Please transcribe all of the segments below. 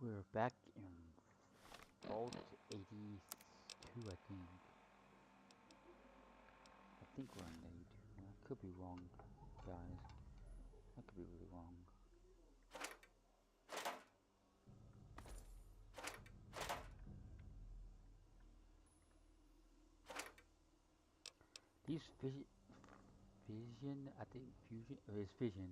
we're back in Vault 82, I think. I think we're in 82. I could be wrong, guys. I could be really wrong. These Vision, I think Fusion, it's Vision.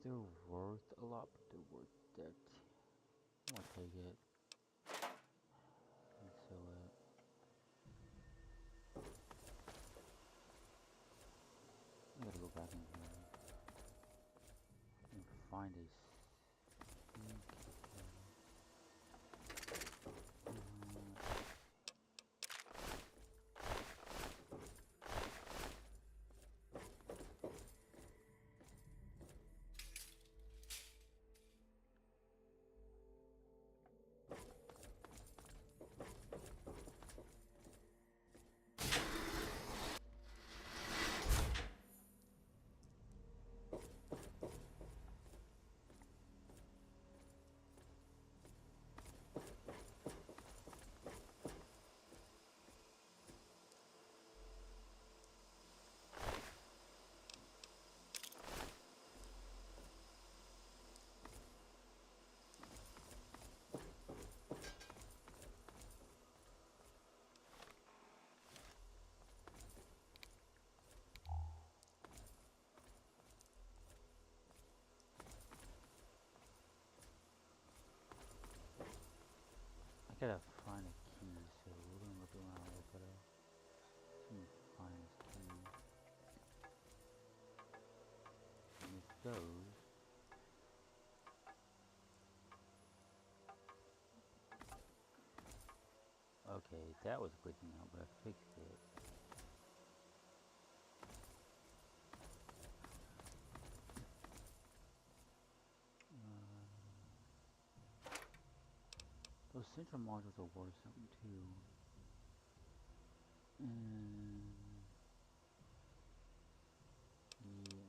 They're worth a lot, but they're worth that. I'm gonna take it and sell it. I gotta go back in here and find a sneak. I gotta find a key, so we're gonna look around a little bit. Find this key. And it goes. Okay, that was glitching out, but I fixed it. Those central modules are worth something too. And yeah.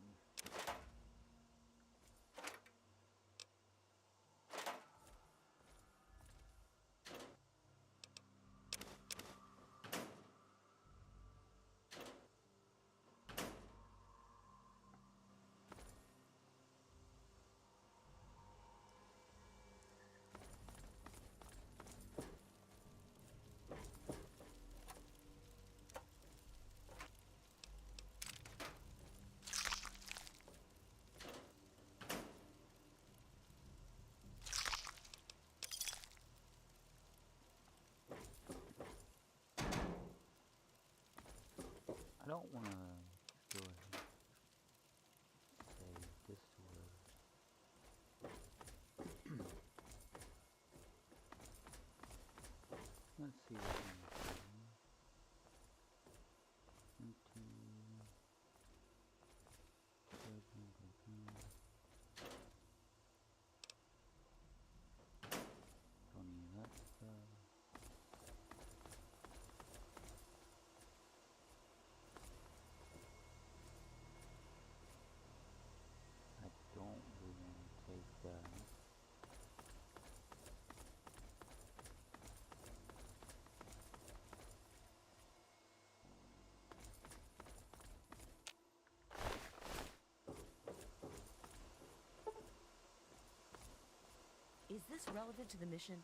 I don't want to go ahead and save this word. Let's see what we can do. Don't need that stuff. I don't really want to take that. Is this relevant to the mission?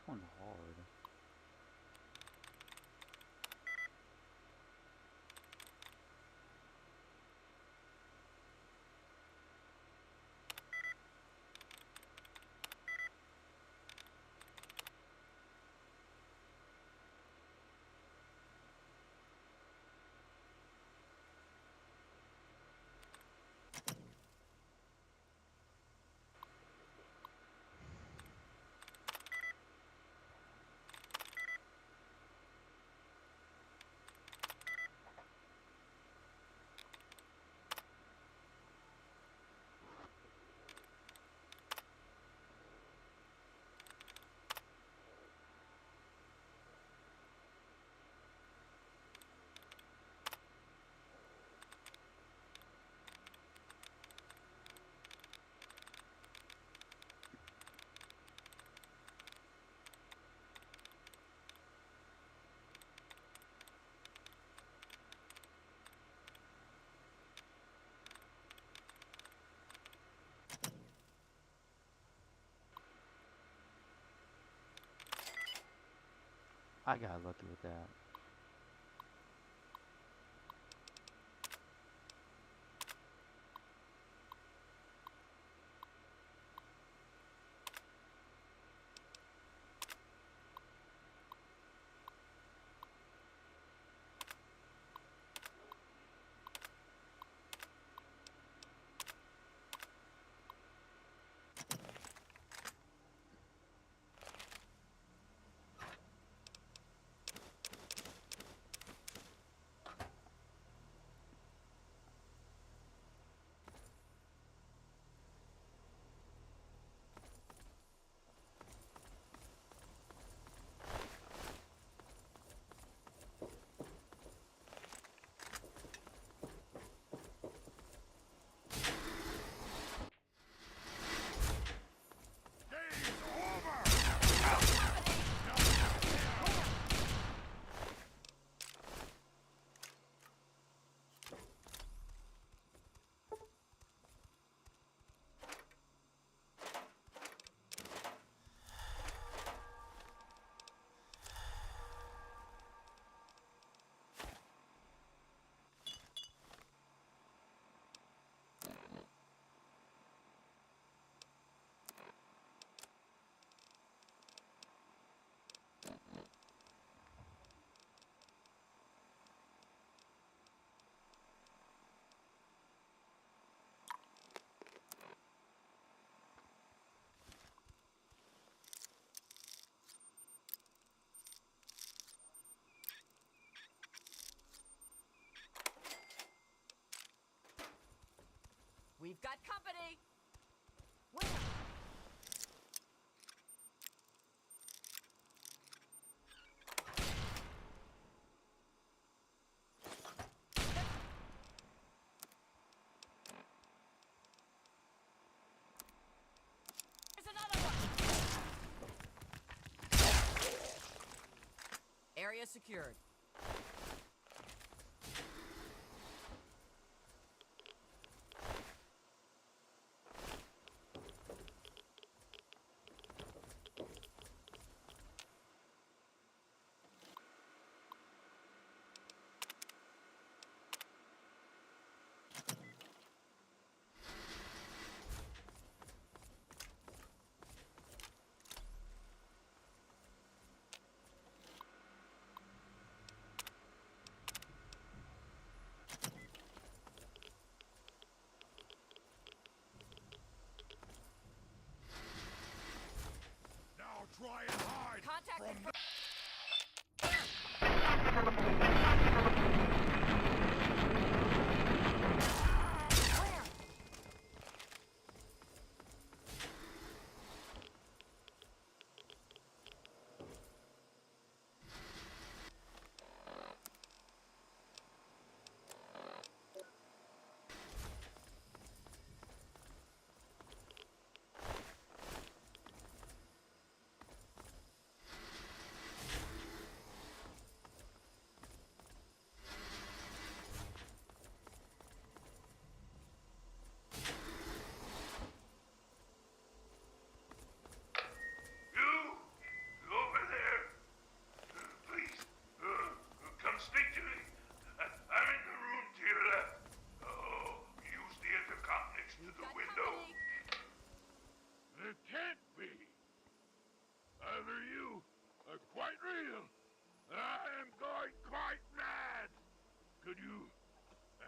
one's hard. I got lucky with that. We've got company. Where? There's another one. Area secured.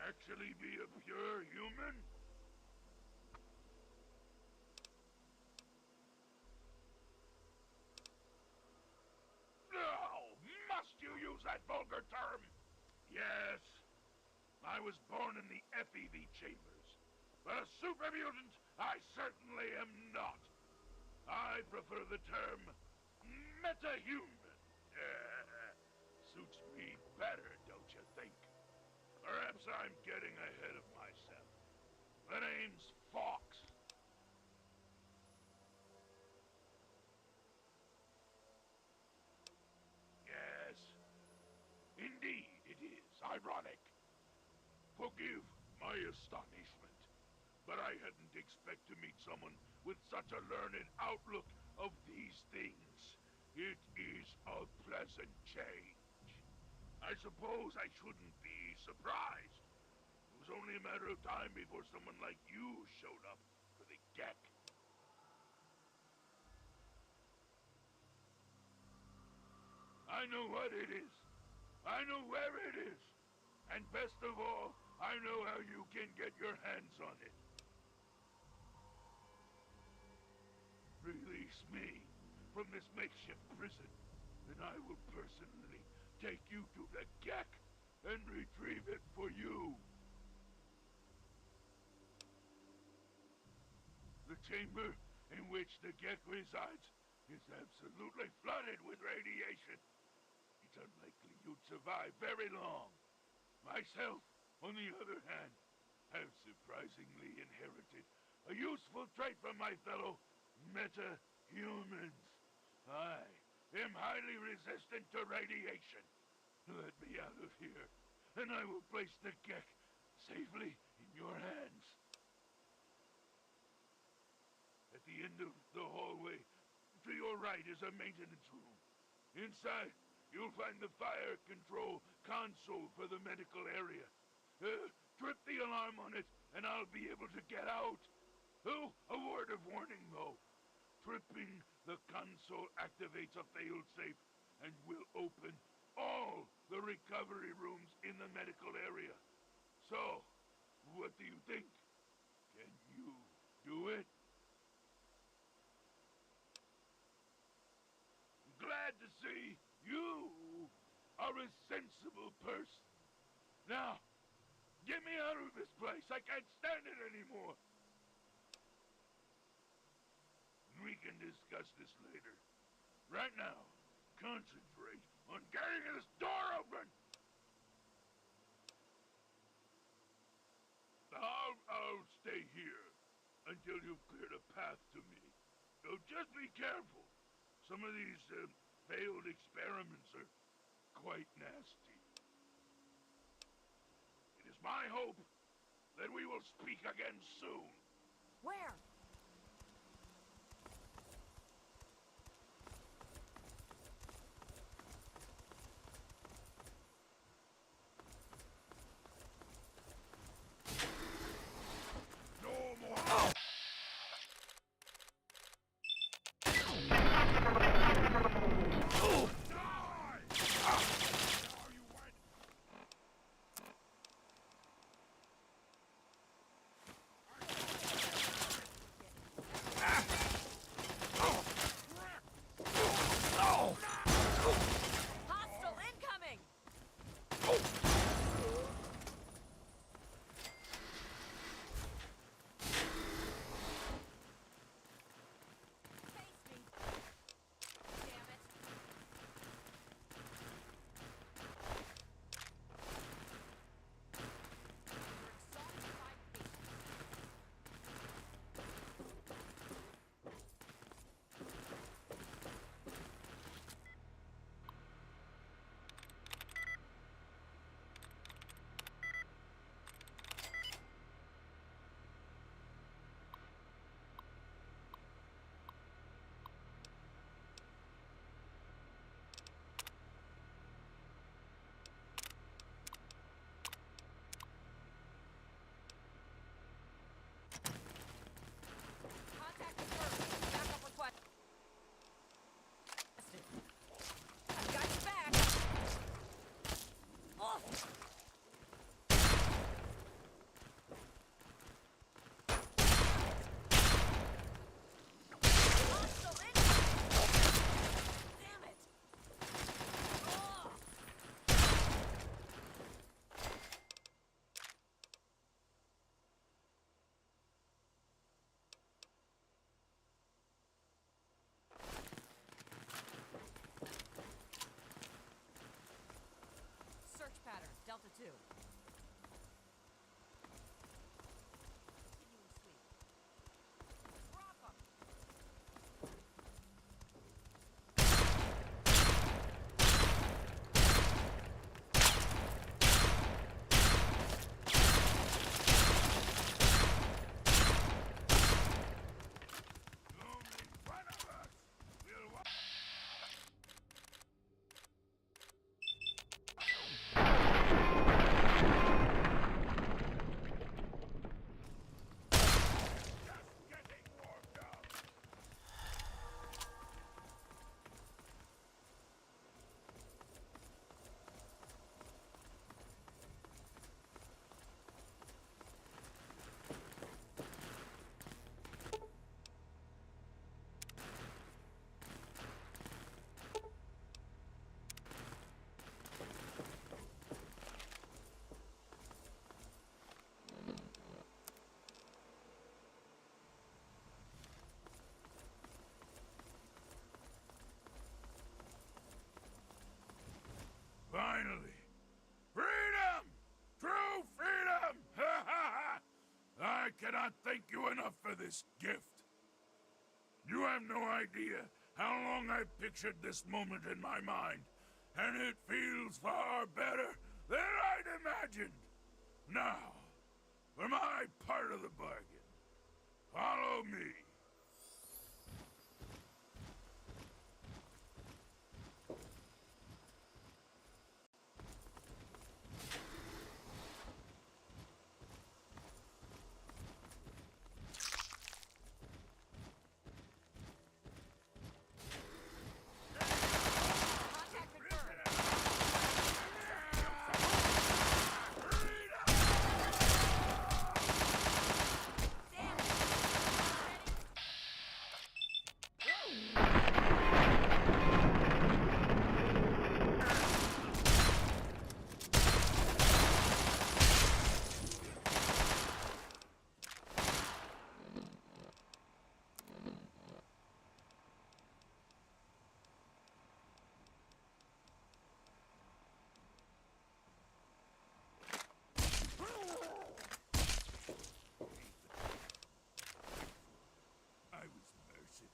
actually be a pure human? No! Must you use that vulgar term? Yes. I was born in the FEV chambers. But a super mutant, I certainly am not. I prefer the term metahuman. Suits me better, don't you think? Perhaps I'm getting ahead of myself. The name's Fox. Yes, indeed it is ironic. Forgive my astonishment, but I hadn't expected to meet someone with such a learned outlook of these things. It is a pleasant change. I suppose I shouldn't be surprised. It was only a matter of time before someone like you showed up for the Gek. I know what it is. I know where it is. And best of all, I know how you can get your hands on it. Release me from this makeshift prison, and I will personally take you to the Gek and retrieve it for you. The chamber in which the Gek resides is absolutely flooded with radiation. It's unlikely you'd survive very long. Myself, on the other hand, have surprisingly inherited a useful trait from my fellow meta-humans. I am highly resistant to radiation. Let me out of here, and I will place the Gek safely in your hands. At the end of the hallway, to your right is a maintenance room. Inside, you'll find the fire control console for the medical area. Trip the alarm on it, and I'll be able to get out. Oh, a word of warning, though. Tripping the console activates a failsafe and will open all the recovery rooms in the medical area. So, what do you think? Can you do it? Glad to see you are a sensible person. Now, get me out of this place. I can't stand it anymore. We can discuss this later. Right now, concentrate on getting this door open. I'll stay here until you've cleared a path to me. So just be careful. Some of these failed experiments are quite nasty. It is my hope that we will speak again soon. Where? No more. too. Continuing sweep. Drop 'em. Zoom in front of us! We'll watch. Just getting warmed up! Finally! Freedom! True freedom! Ha ha ha! I cannot thank you enough for this gift. You have no idea how long I've pictured this moment in my mind, and it feels far better than I'd imagined. Now, for my part of the bargain, follow me. Contact confirmed. Damn it. I was merciful.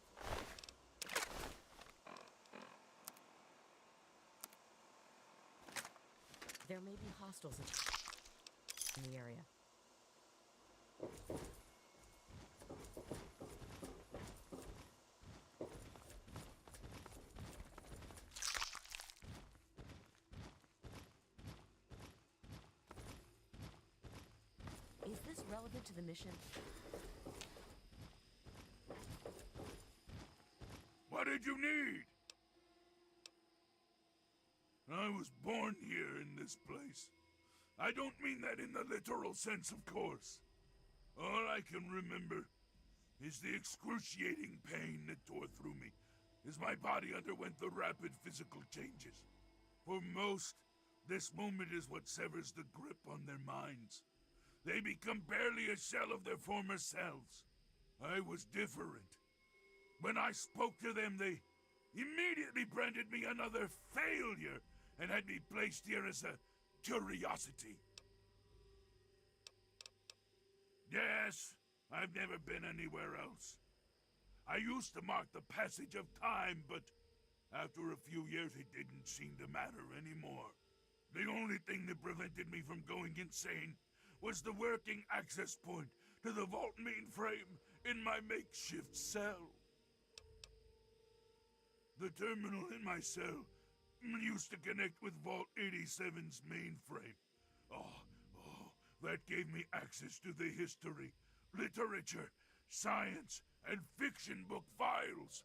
There may be hostiles in the area. Is this relevant to the mission? What did you need? I was born here in this place. I don't mean that in the literal sense, of course. All I can remember is the excruciating pain that tore through me as my body underwent the rapid physical changes. For most, this moment is what severs the grip on their minds. They become barely a shell of their former selves. I was different. When I spoke to them, they immediately branded me another failure and had me placed here as a curiosity. Yes, I've never been anywhere else. I used to mark the passage of time, but after a few years it didn't seem to matter anymore. The only thing that prevented me from going insane was the working access point to the vault mainframe in my makeshift cell. The terminal in my cell used to connect with Vault 87's mainframe. That gave me access to the history, literature, science, and fiction book files.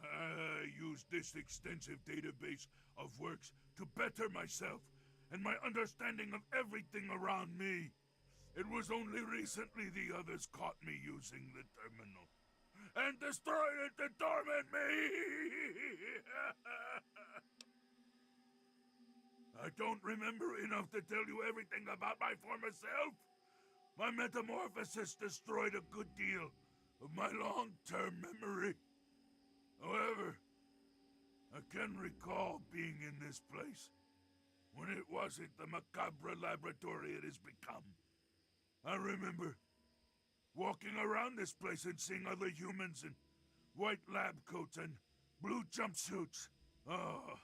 I used this extensive database of works to better myself and my understanding of everything around me. It was only recently the others caught me using the terminal and destroyed it to torment me! I don't remember enough to tell you everything about my former self. My metamorphosis destroyed a good deal of my long-term memory. However, I can recall being in this place when it wasn't the macabre laboratory it has become. I remember walking around this place and seeing other humans in white lab coats and blue jumpsuits. Oh,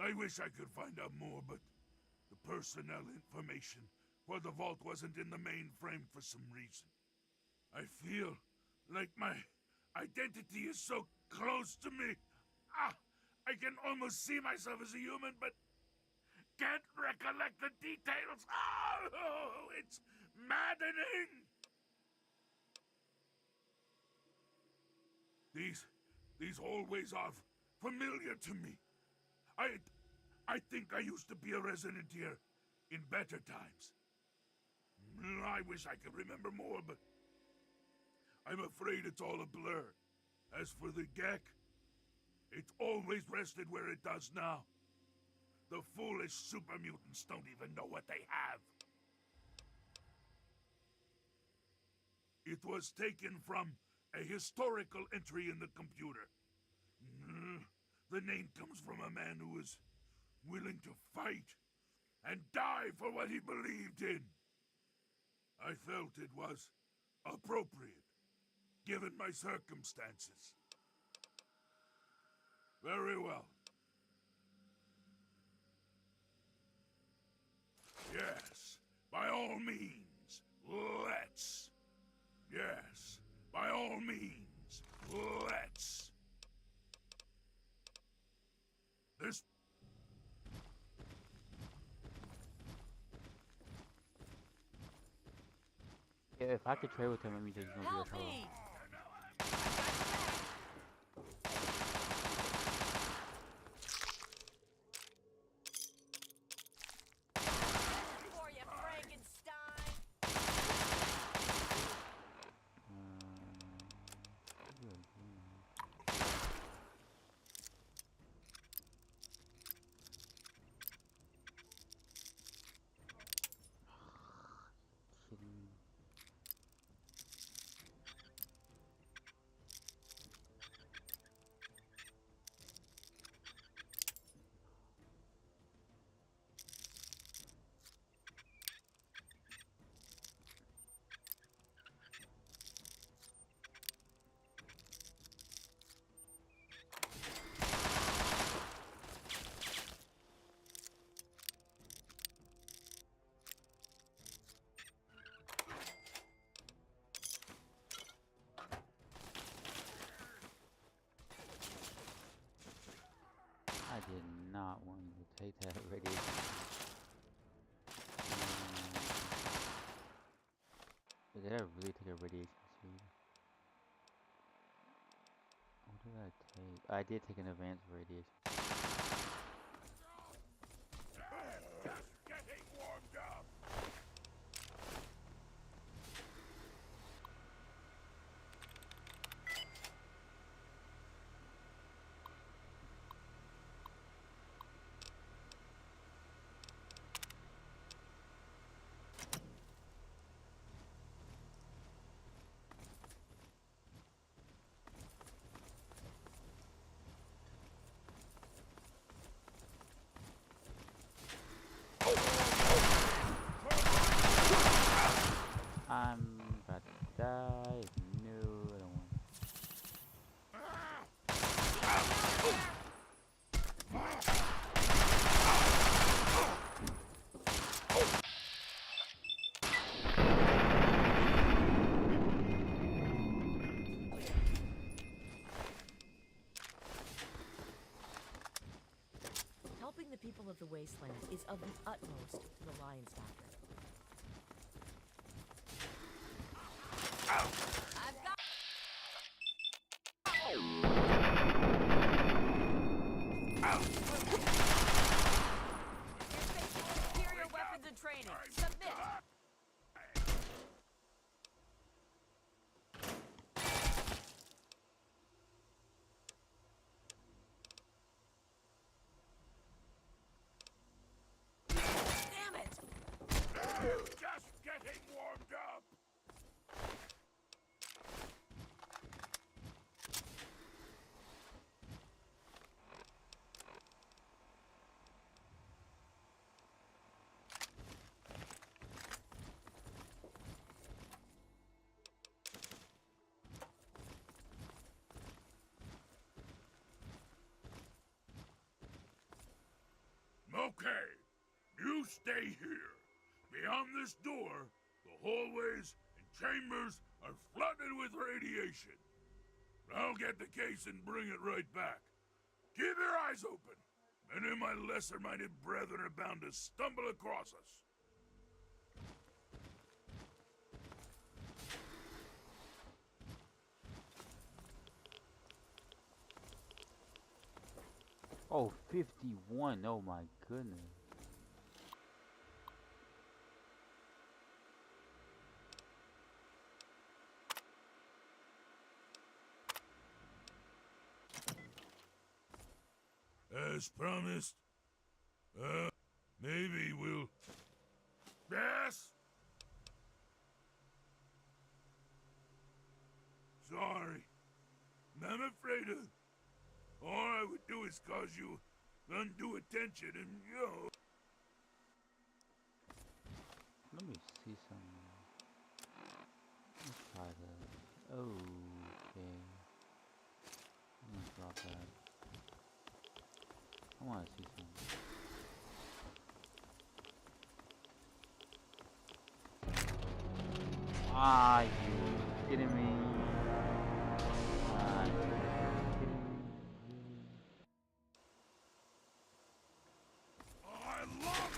I wish I could find out more, but the personnel information for the vault wasn't in the mainframe for some reason. I feel like my identity is so close to me. I can almost see myself as a human, but can't recollect the details. Oh, it's maddening. These hallways are familiar to me. I think I used to be a resident here in better times. I wish I could remember more, but I'm afraid it's all a blur. As for the Gek, it's always rested where it does now. The foolish super mutants don't even know what they have. It was taken from a historical entry in the computer. The name comes from a man who was willing to fight and die for what he believed in. I felt it was appropriate, given my circumstances. Very well. Yes, by all means, let's. Yes, by all means, let's. This... Yeah, if I could trade with him, that means he's gonna be a Help fellow. me! For you, Frankenstein! Good, kidding me. I did not want you to take that radiation. Did I really take a radiation suit? What did I take? I did take an advanced radiation. Just getting warmed up. I'm about to die. No, I don't want. Helping the people of the wasteland is of the utmost to the Lion's Doctor. I've got... You're facing superior weapons and training. Submit! Damn it! Just getting warmed up. Okay, you stay here. Beyond this door, the hallways and chambers are flooded with radiation. I'll get the case and bring it right back. Keep your eyes open. Many of my lesser-minded brethren are bound to stumble across us. Oh, 51. Oh my goodness. As promised, maybe we'll... Yes? Sorry. I'm afraid of... All I would do is cause you undue attention and, you know... Let me see something. Let's try this. Okay. I'm gonna drop that. I wanna see something. Ah, you kidding me? Ah, you kidding me? I love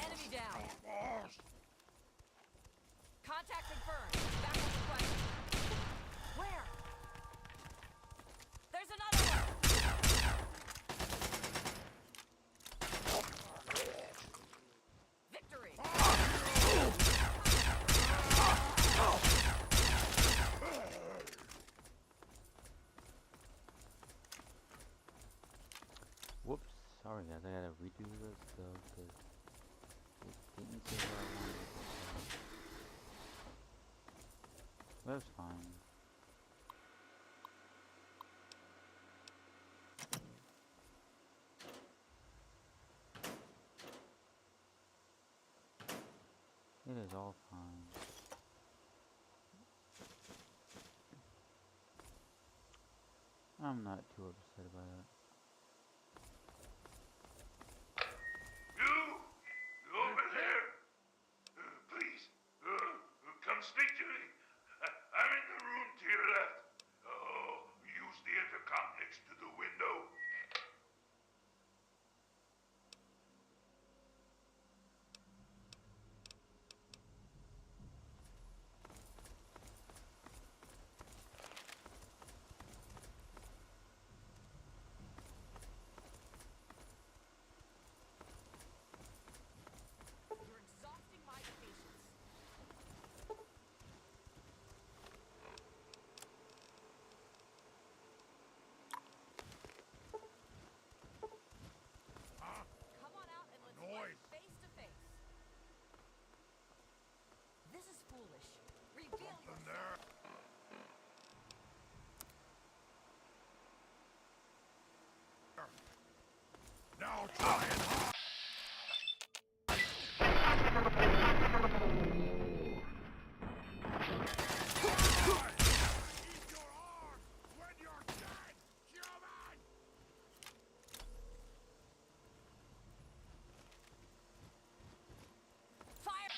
Enemy down. Contact confirmed. Back on the question. Where? There's another one. Victory. Whoops. Sorry guys, I gotta redo this though, because it didn't say what I wanted it to say. That's fine. It is all fine. I'm not too upset about it. You over there? Please, come speak to me. I'm in the room to your left. Oh, use the intercom next to the window. You're exhausting my patience. Come on out and let's fight face to face. This is foolish. Reveal yourself. Now try and hide. Eat your arm when you're dead, human! Fire!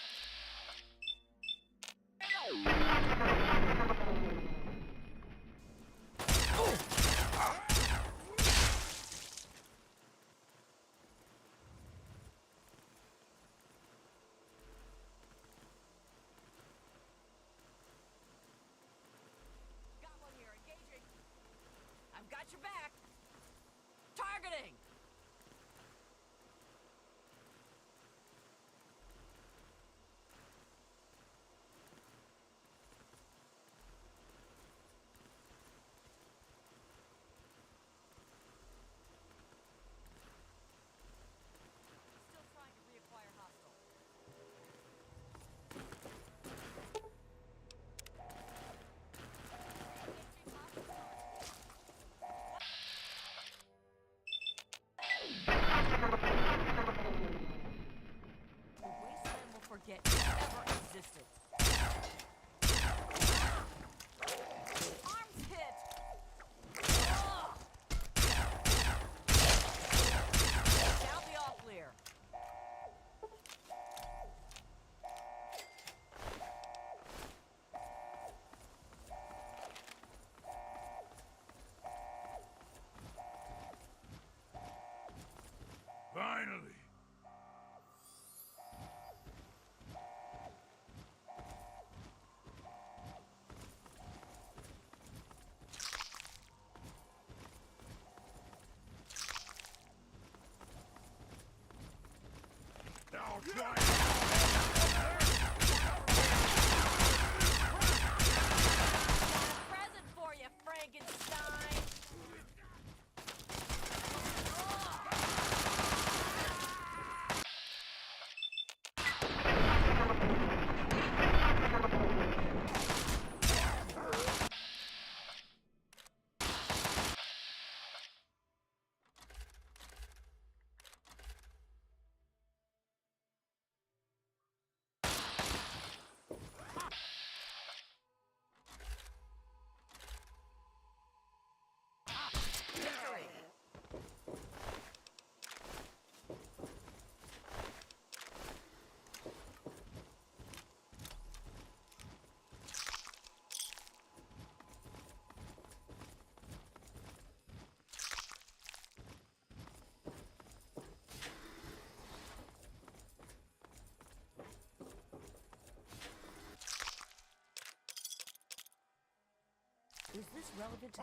Present for you, Frankenstein! Is this relevant to...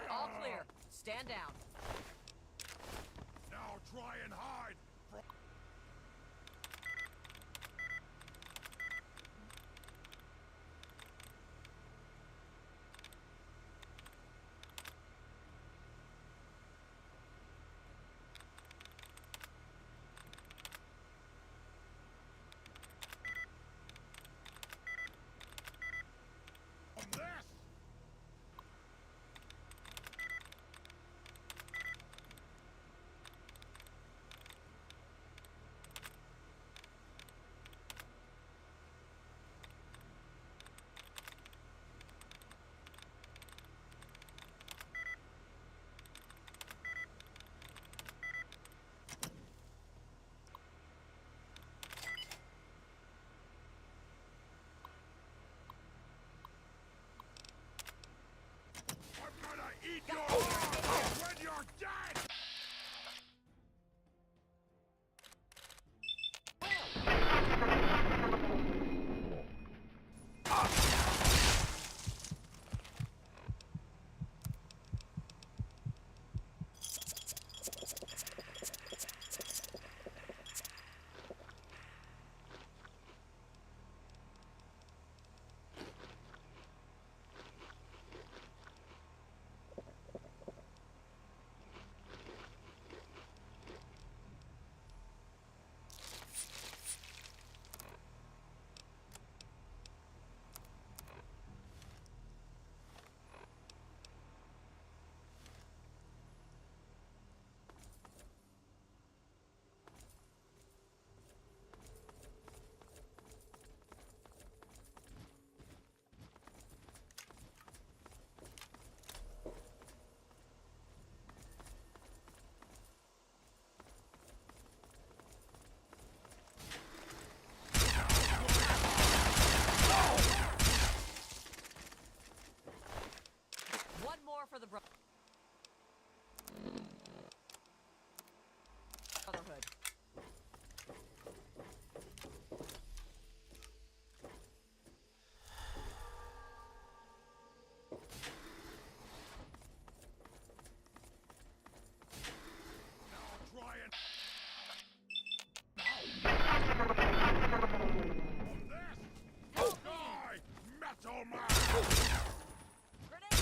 All clear. Stand down. Now try and hide from... this! I'm gonna eat your heart when you're dead! One more for the Brotherhood. Try and... On this! Die, Metal Man! Grenade!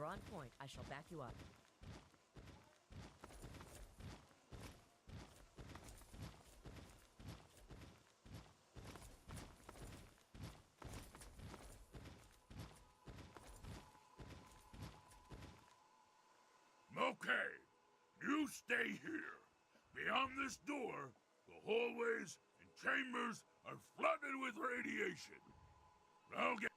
you're on point, I shall back you up. Okay, you stay here. Beyond this door, the hallways and chambers are flooded with radiation. I'll get...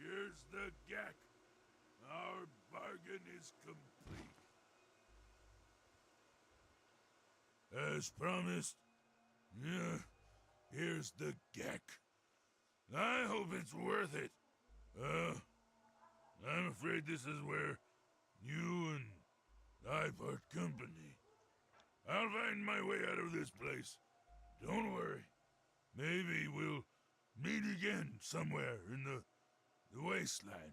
Here's the GAC. Our bargain is complete. As promised, yeah, here's the GAC. I hope it's worth it. I'm afraid this is where you and I part company. I'll find my way out of this place. Don't worry. Maybe we'll meet again somewhere in the wasteland.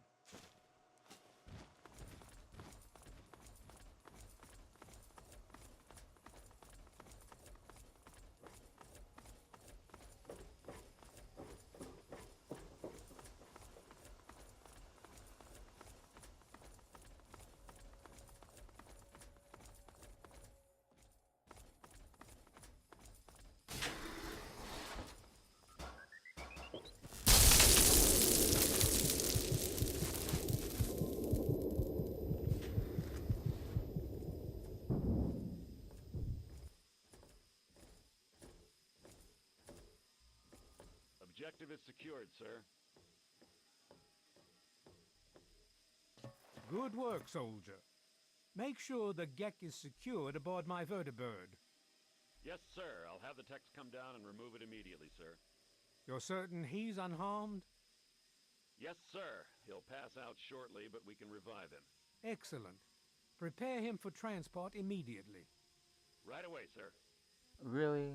Objective is secured, sir. Good work, soldier. Make sure the GEC is secured aboard my vertibird. Yes, sir. I'll have the techs come down and remove it immediately, sir. You're certain he's unharmed? Yes, sir. He'll pass out shortly, but we can revive him. Excellent. Prepare him for transport immediately. Right away, sir. Really?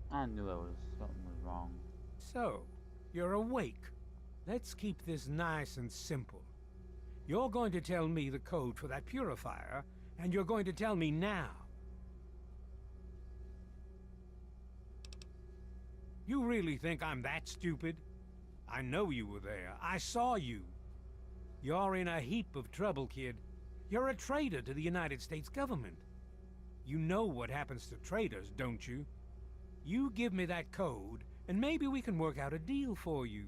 I knew something was wrong. So, you're awake. Let's keep this nice and simple. You're going to tell me the code for that purifier, and you're going to tell me now. You really think I'm that stupid? I know you were there. I saw you. You're in a heap of trouble, kid. You're a traitor to the United States government. You know what happens to traitors, don't you? You give me that code, and maybe we can work out a deal for you.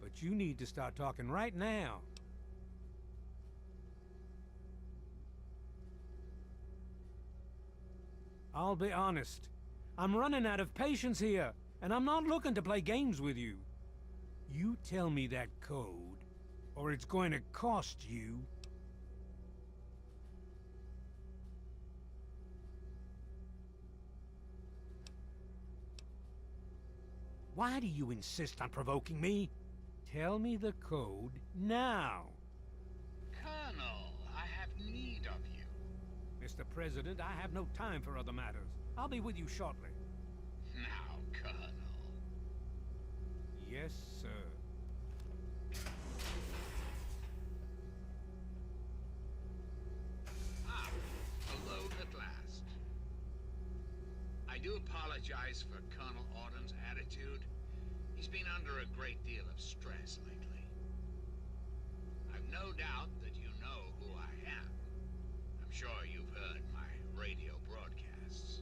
But you need to start talking right now. I'll be honest. I'm running out of patience here, and I'm not looking to play games with you. You tell me that code, or it's going to cost you. Why do you insist on provoking me? Tell me the code now. Colonel, I have need of you. Mr. President, I have no time for other matters. I'll be with you shortly. Now, Colonel. Yes, sir. Alone at last. I do apologize for Colonel Auden's attitude. He's been under a great deal of stress lately. I've no doubt that you know who I am. I'm sure you've heard my radio broadcasts.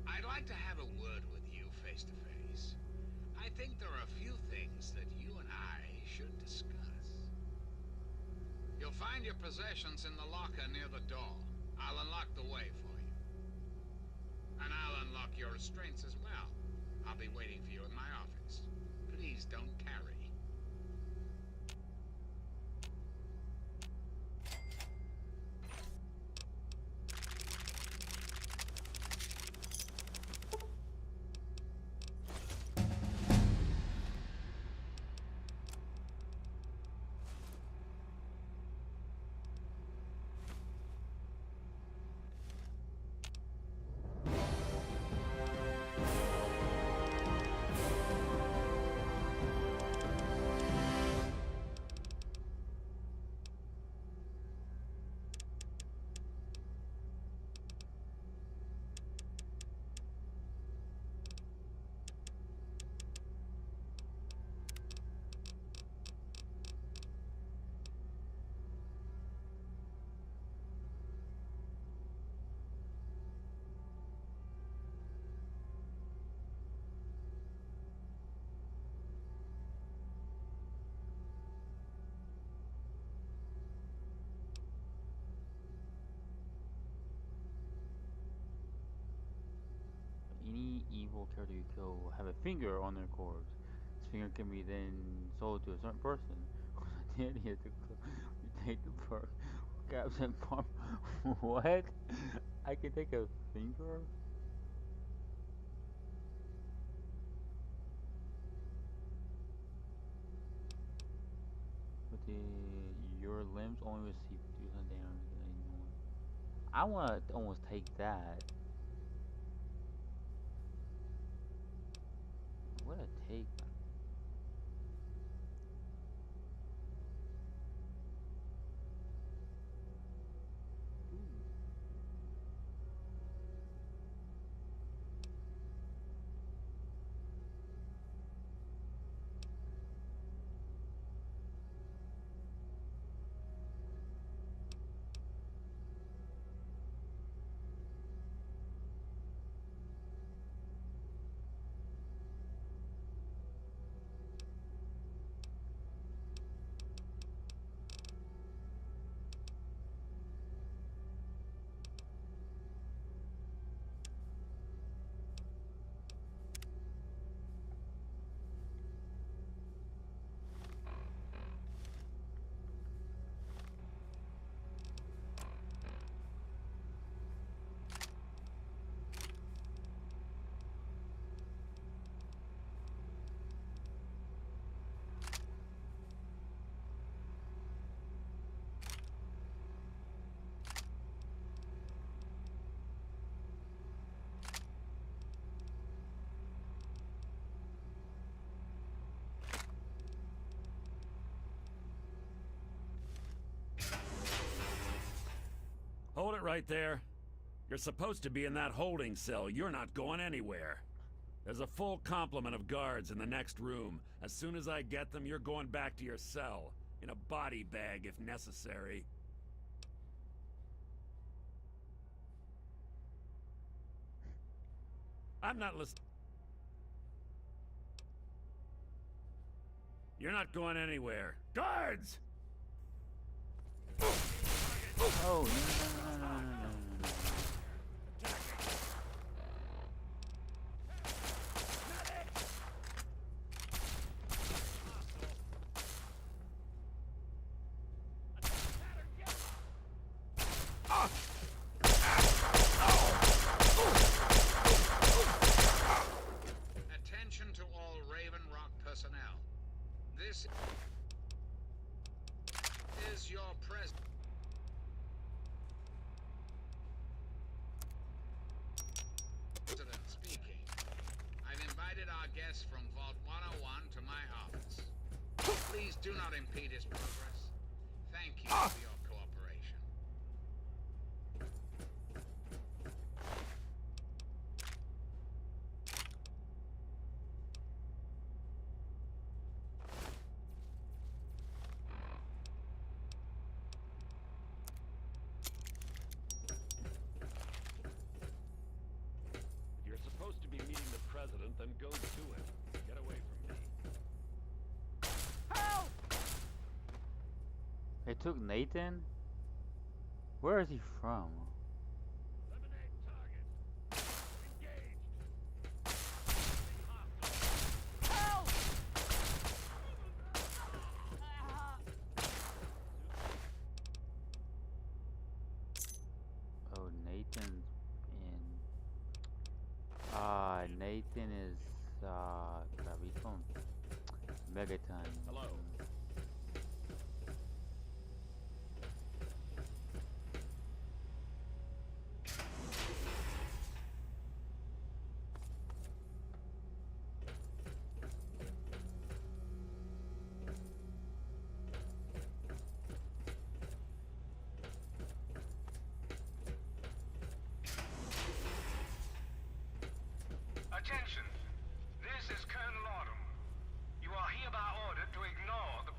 I'd like to have a word with you face to face. I think there are a few things that you and I should discuss. You'll find your possessions in the locker near the door. I'll unlock the way for you. And I'll unlock your restraints as well. I'll be waiting for you in my office. Please don't tarry. evil character you kill will have a finger on their corpse. This finger can be then sold to a certain person. At the end, you have to you take the perk, caps and palm. What? I can take a finger? But your limbs only receive 200 damage at any one. I want to almost take that. What a take. Hold it right there. You're supposed to be in that holding cell. You're not going anywhere. There's a full complement of guards in the next room. As soon as I get them, you're going back to your cell. In a body bag, if necessary. I'm not listening. You're not going anywhere. Guards! Oh, no. Attention to all Raven Rock personnel. This is your president speaking. I've invited our guests from Vault 101 to my office. Please do not impede his progress. Thank you for your cooperation. If you're supposed to be meeting the president, then go to it. Get away from me. They took Nathan? Where is he from? Eliminate target. Engaged. Oh, Nathan's in. Nathan is. Crap, he's from Megaton. Hello. Attention! This is Colonel Autumn. You are hereby ordered to ignore the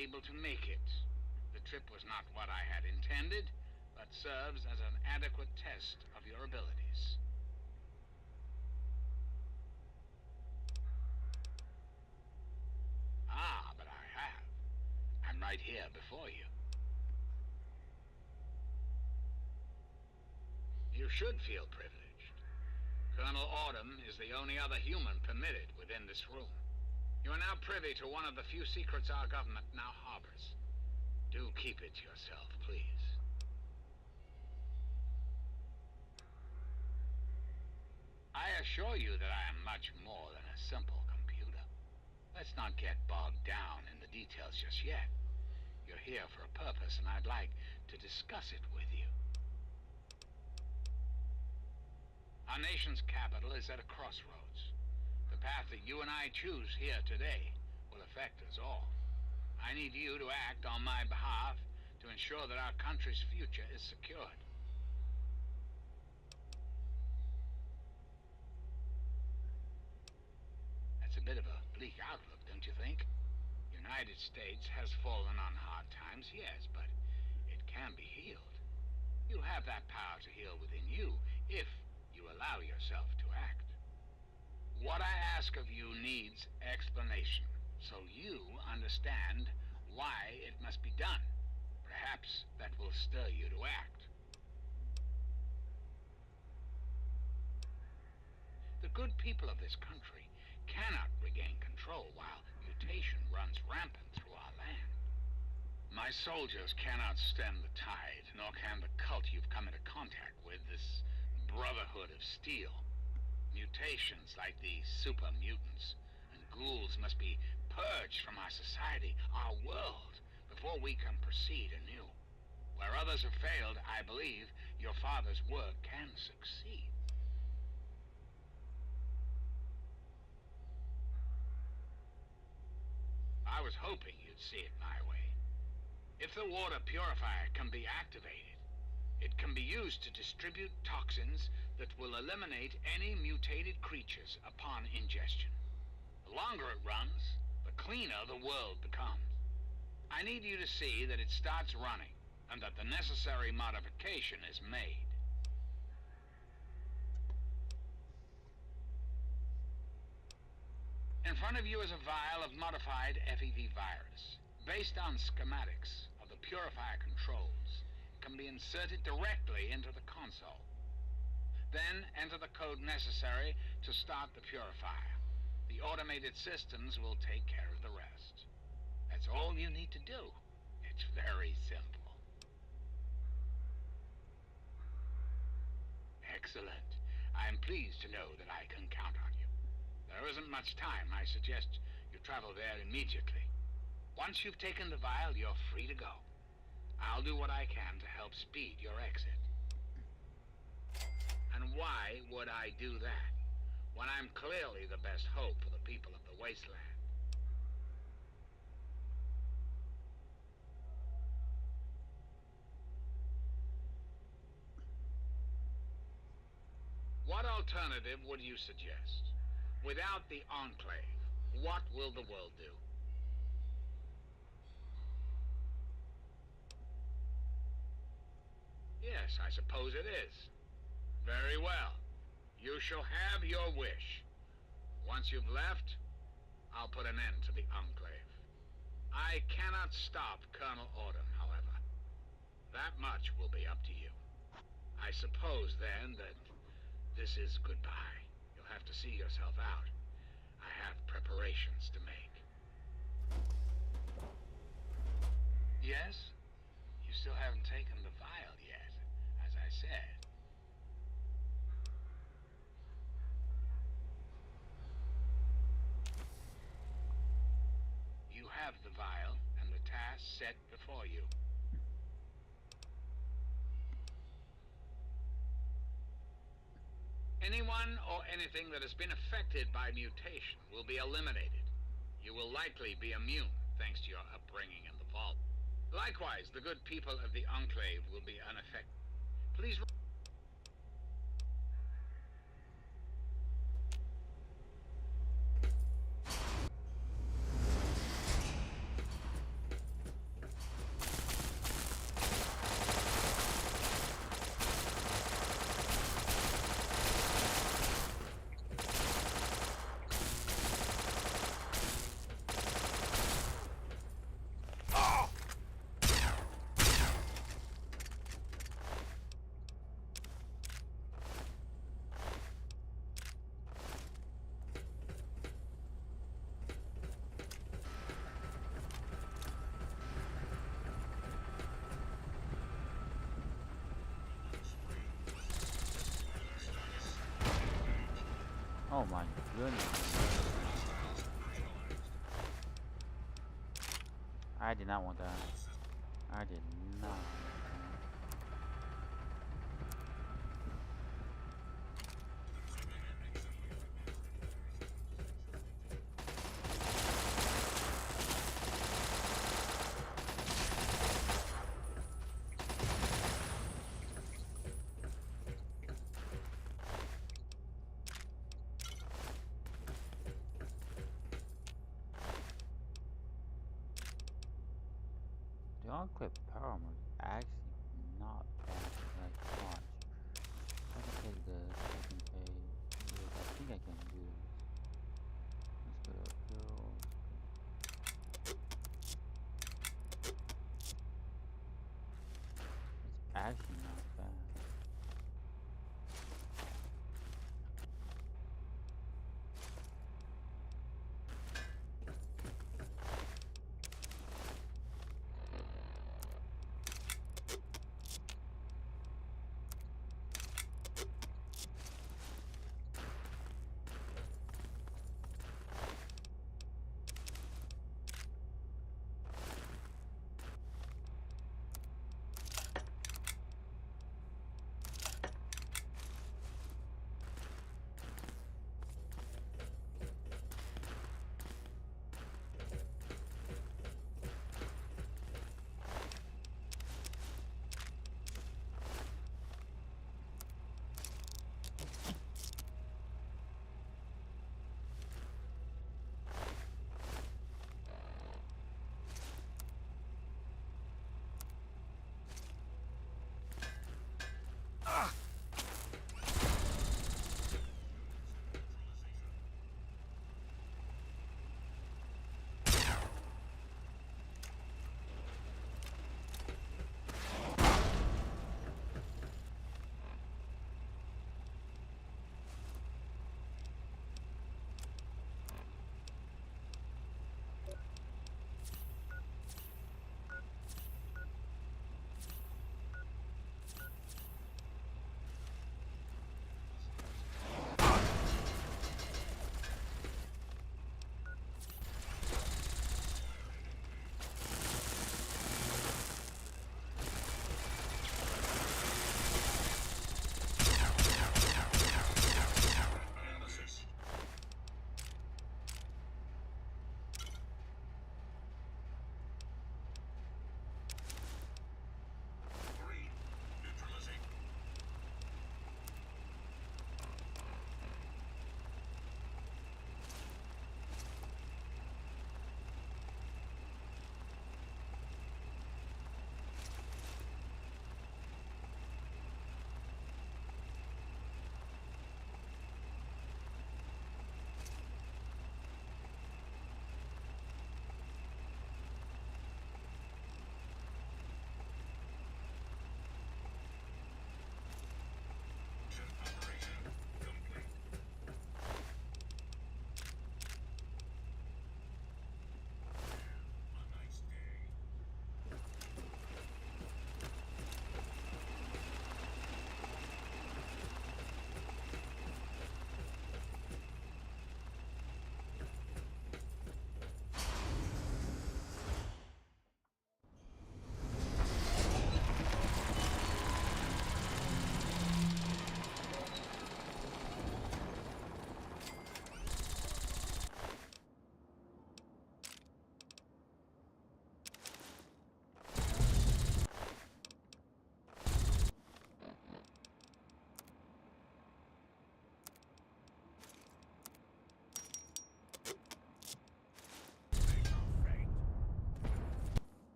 able to make it. The trip was not what I had intended, but serves as an adequate test of your abilities. Ah, but I have. I'm right here before you. You should feel privileged. Colonel Autumn is the only other human permitted within this room. You are now privy to one of the few secrets our government now harbors. Do keep it to yourself, please. I assure you that I am much more than a simple computer. Let's not get bogged down in the details just yet. You're here for a purpose, and I'd like to discuss it with you. Our nation's capital is at a crossroads. The path that you and I choose here today will affect us all. I need you to act on my behalf to ensure that our country's future is secured. That's a bit of a bleak outlook, don't you think? The United States has fallen on hard times, yes, but it can be healed. You have that power to heal within you if you allow yourself to act. What I ask of you needs explanation, so you understand why it must be done. Perhaps that will stir you to act. The good people of this country cannot regain control while mutation runs rampant through our land. My soldiers cannot stem the tide, nor can the cult you've come into contact with, this Brotherhood of Steel. Mutations like the super mutants and ghouls must be purged from our society, our world, before we can proceed anew. Where others have failed, I believe your father's work can succeed. I was hoping you'd see it my way. If the water purifier can be activated, it can be used to distribute toxins that will eliminate any mutated creatures upon ingestion. The longer it runs, the cleaner the world becomes. I need you to see that it starts running, and that the necessary modification is made. In front of you is a vial of modified FEV virus. Based on schematics of the purifier controls, it can be inserted directly into the console. Then enter the code necessary to start the purifier. The automated systems will take care of the rest. That's all you need to do. It's very simple. Excellent. I am pleased to know that I can count on you. There isn't much time. I suggest you travel there immediately. Once you've taken the vial, you're free to go. I'll do what I can to help speed your exit. And why would I do that, when I'm clearly the best hope for the people of the wasteland? What alternative would you suggest? Without the Enclave, what will the world do? Yes, I suppose it is. Very well. You shall have your wish. Once you've left, I'll put an end to the Enclave. I cannot stop Colonel Autumn, however. That much will be up to you. I suppose, then, that this is goodbye. You'll have to see yourself out. I have preparations to make. Yes? You still haven't taken the vial yet, as I said. You have the vial and the task set before you. Anyone or anything that has been affected by mutation will be eliminated. You will likely be immune, thanks to your upbringing in the vault. Likewise, the good people of the Enclave will be unaffected. Please... Oh my goodness. I did not want that. I did not. The unclipped power mode is actually not bad. Like, watch. I can take this. I can take this. I think I can do this. Let's go to appeal. It's actually not bad.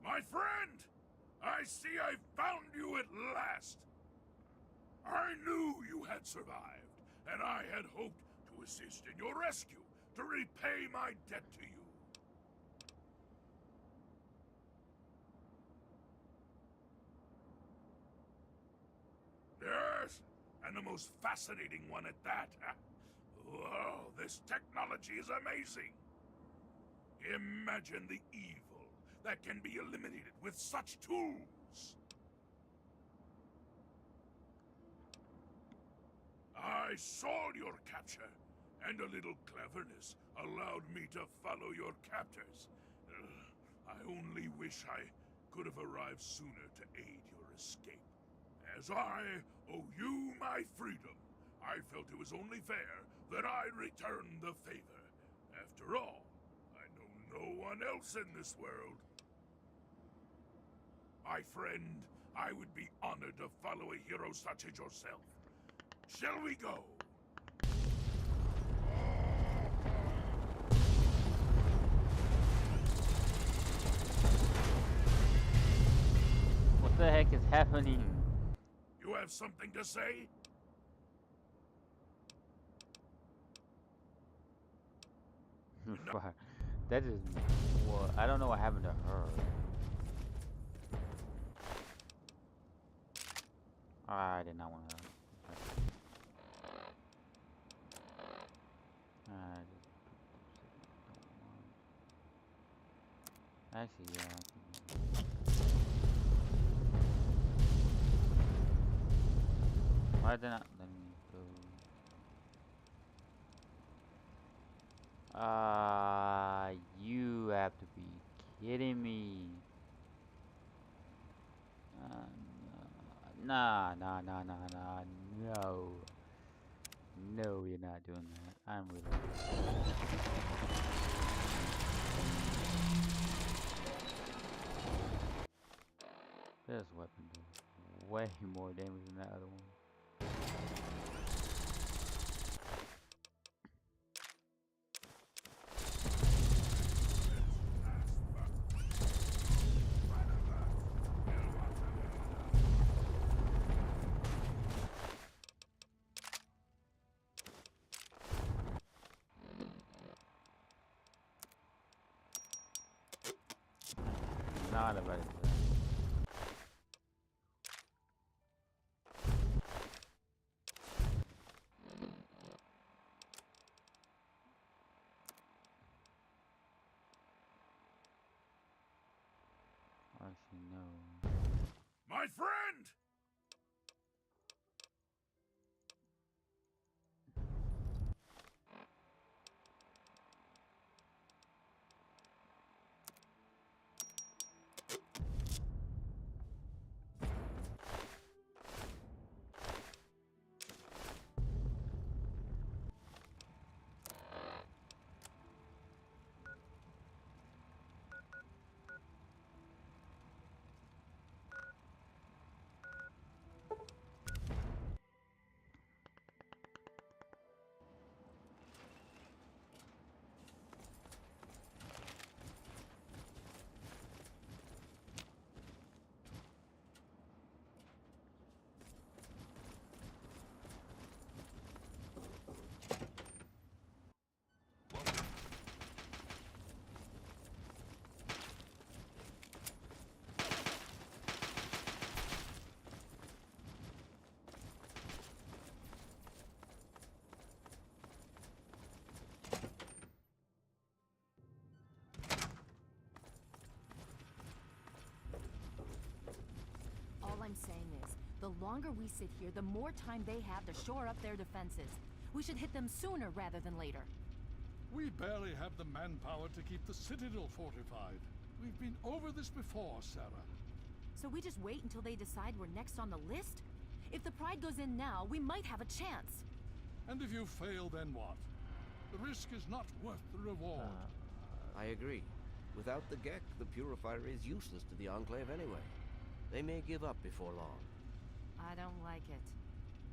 My friend! I see I found you at last! I knew you had survived, and I had hoped to assist in your rescue, to repay my debt to you. Yes, and the most fascinating one at that. Whoa, this technology is amazing. Imagine the evil that can be eliminated with such tools. I saw your capture, and a little cleverness allowed me to follow your captors. I only wish I could have arrived sooner to aid your escape. As I owe you my freedom, I felt it was only fair that I return the favor. After all, I know no one else in this world. My friend, I would be honored to follow a hero such as yourself. Shall we go? What the heck is happening? You have something to say? Fuck. That is. Well, I don't know what happened to her. I did not want to. I just don't want. Actually, yeah. Why did they not let me go? You have to be kidding me. Nah, nah, nah, nah, nah, no. No, you're not doing that. I'm really. This weapon does way more damage than that other one. Not about it. Actually, no. My friend! All I'm saying is, the longer we sit here, the more time they have to shore up their defenses. We should hit them sooner rather than later. We barely have the manpower to keep the citadel fortified. We've been over this before, Sarah. So we just wait until they decide we're next on the list? If the Pride goes in now, we might have a chance. And if you fail, then what? The risk is not worth the reward. I agree. Without the Gek, the Purifier is useless to the Enclave anyway. They may give up before long. I don't like it.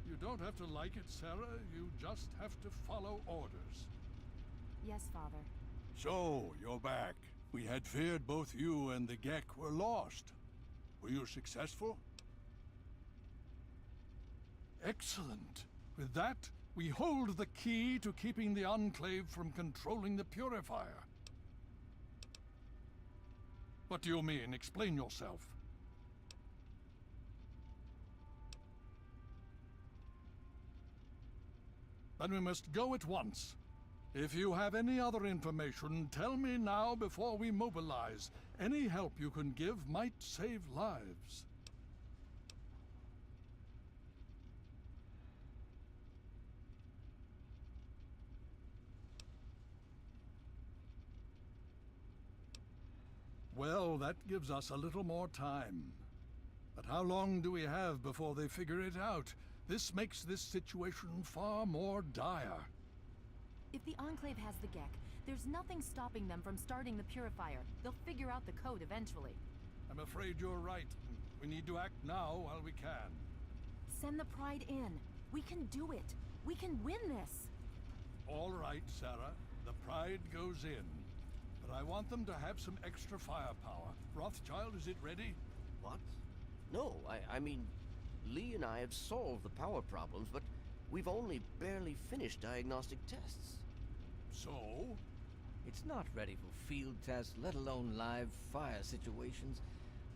You don't have to like it, Sarah. You just have to follow orders. Yes, Father. So, you're back. We had feared both you and the Gek were lost. Were you successful? Excellent. With that, we hold the key to keeping the Enclave from controlling the Purifier. What do you mean? Explain yourself. Then we must go at once. If you have any other information, tell me now before we mobilize. Any help you can give might save lives. Well, that gives us a little more time. But how long do we have before they figure it out? This makes this situation far more dire. If the Enclave has the Gek, there's nothing stopping them from starting the Purifier. They'll figure out the code eventually. I'm afraid you're right. We need to act now while we can. Send the Pride in. We can do it. We can win this. All right, Sarah. The Pride goes in. But I want them to have some extra firepower. Rothschild, is it ready? What? No, I mean, Lee and I have solved the power problems, but we've only barely finished diagnostic tests. So? It's not ready for field tests, let alone live fire situations.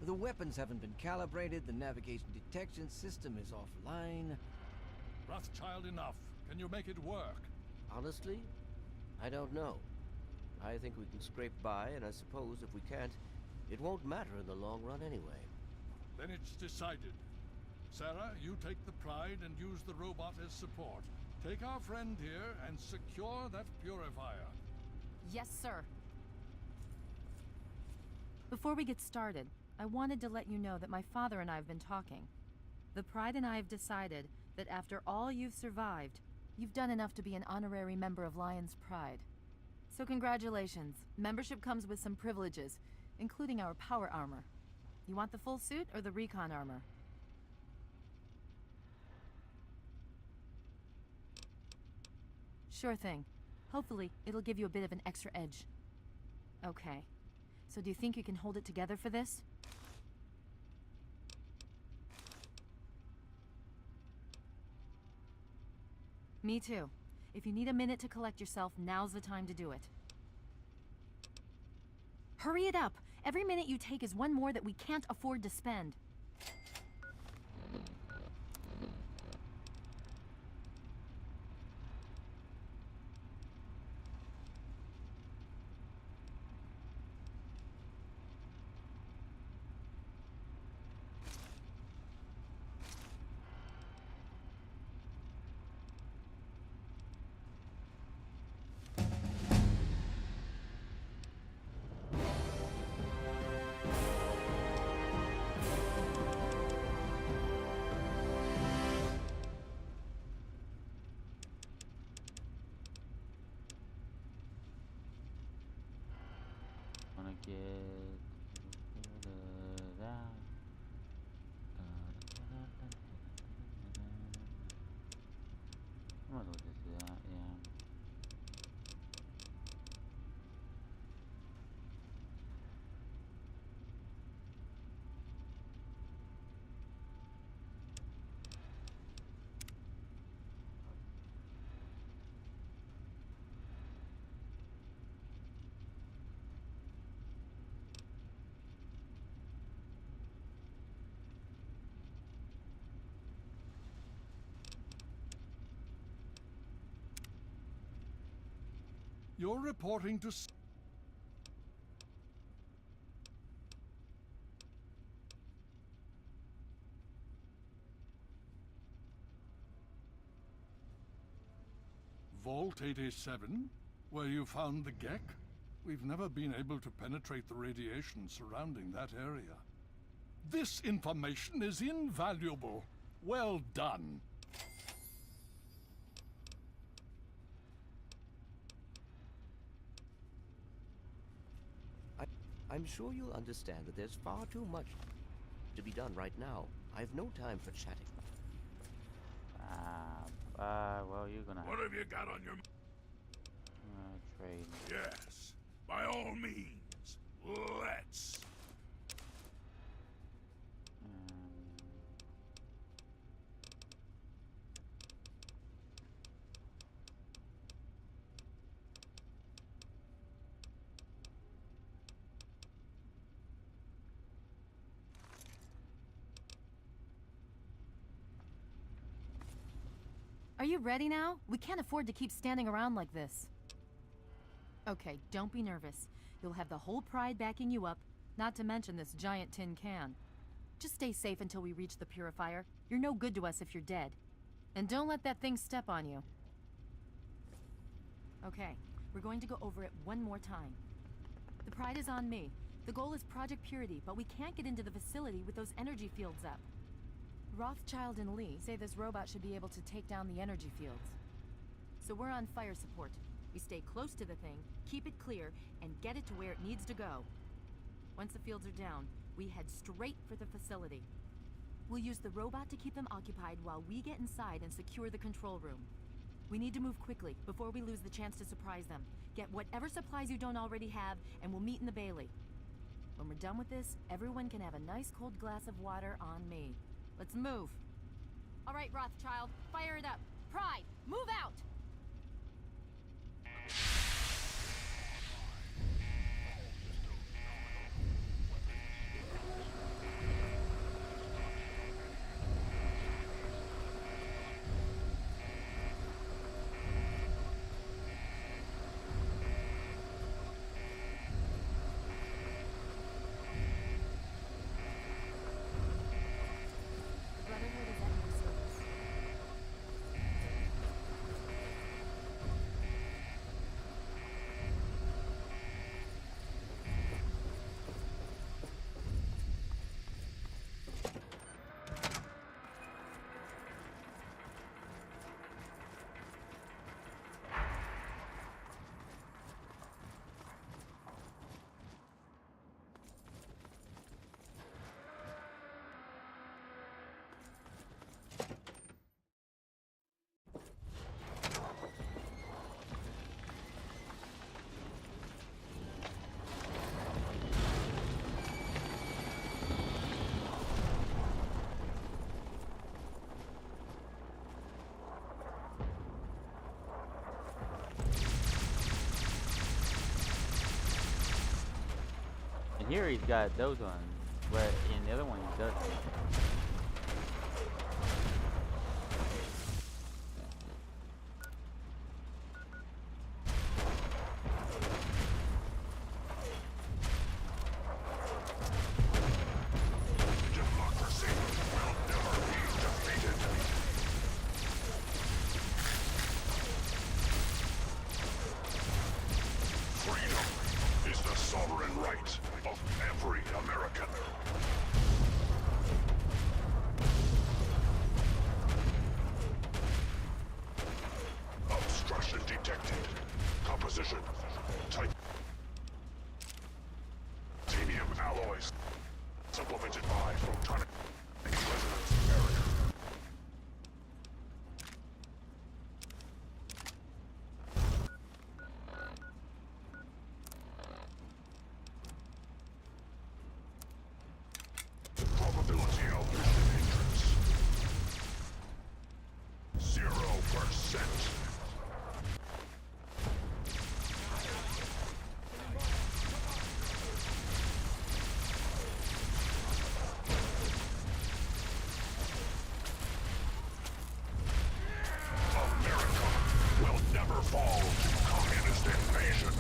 The weapons haven't been calibrated, the navigation detection system is offline. Rothschild, enough. Can you make it work? Honestly, I don't know. I think we can scrape by, and I suppose if we can't, it won't matter in the long run anyway. Then it's decided. Sarah, you take the Pride and use the robot as support. Take our friend here and secure that purifier. Yes, sir. Before we get started, I wanted to let you know that my father and I have been talking. The Pride and I have decided that after all you've survived, you've done enough to be an honorary member of Lion's Pride. So congratulations. Membership comes with some privileges, including our power armor. You want the full suit or the recon armor? Sure thing. Hopefully, it'll give you a bit of an extra edge. Okay. So do you think you can hold it together for this? Me too. If you need a minute to collect yourself, now's the time to do it. Hurry it up! Every minute you take is one more that we can't afford to spend. Wanna get that. I might as well just do that, yeah. You're reporting to... Vault 87? Where you found the Gek? We've never been able to penetrate the radiation surrounding that area. This information is invaluable. Well done. I'm sure you'll understand that there's far too much to be done right now. I've no time for chatting. Well, you're gonna What have you got on your... trade. Yes, by all means, let's. Are you ready now? We can't afford to keep standing around like this. Okay, don't be nervous. You'll have the whole Pride backing you up, not to mention this giant tin can. Just stay safe until we reach the Purifier. You're no good to us if you're dead. And don't let that thing step on you. Okay, we're going to go over it one more time. The Pride is on me. The goal is Project Purity, but we can't get into the facility with those energy fields up. Rothschild and Lee say this robot should be able to take down the energy fields. So we're on fire support. We stay close to the thing, keep it clear, and get it to where it needs to go. Once the fields are down, we head straight for the facility. We'll use the robot to keep them occupied while we get inside and secure the control room. We need to move quickly before we lose the chance to surprise them. Get whatever supplies you don't already have, and we'll meet in the Bailey. When we're done with this, everyone can have a nice cold glass of water on me. Let's move. All right, Rothschild, fire it up. Pride, move out! Brotherhood is at your service. And here he's got those ones, but in the other one he doesn't. Democracy will never be defeated. Freedom is the sovereign right of every American. Obstruction detected. Composition. Titanium alloys. Supplemented by photonic resonance barrier. Probability of mission entrance. 0%. America will never fall to communist invasion.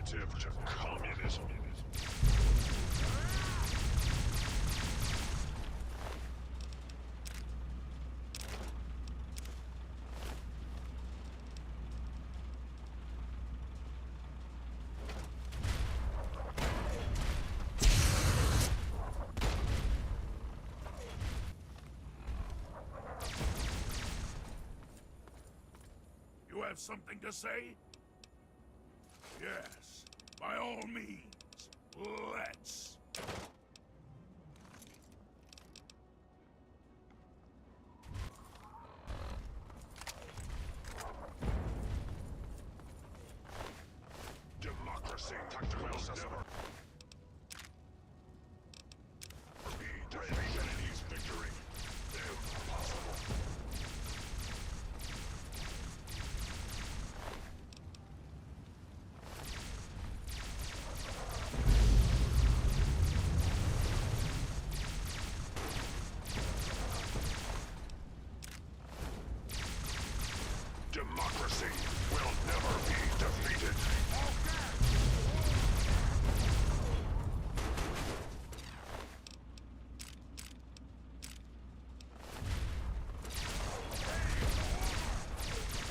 alternative to communism. You have something to say? Yes, by all means, let's. Democracy, tactical assessment. Defeat enemy's victory. Impossible. Democracy will never be defeated.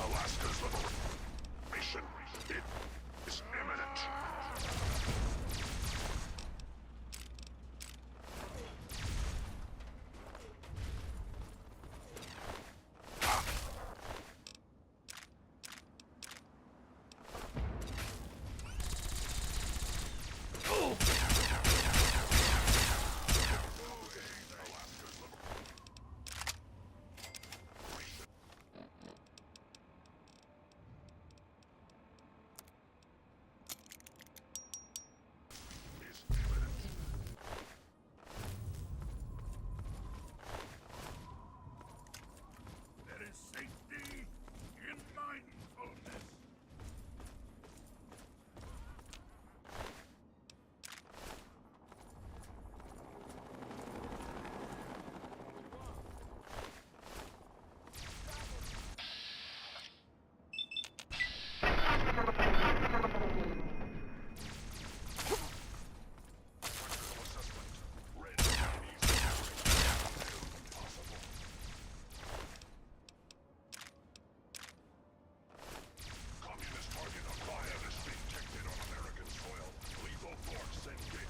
Alaska's liberation, it is imminent. There is safety in mindfulness. Assessment. Red enemies impossible. Communist target acquired is detected on American soil. Lethal force engaged.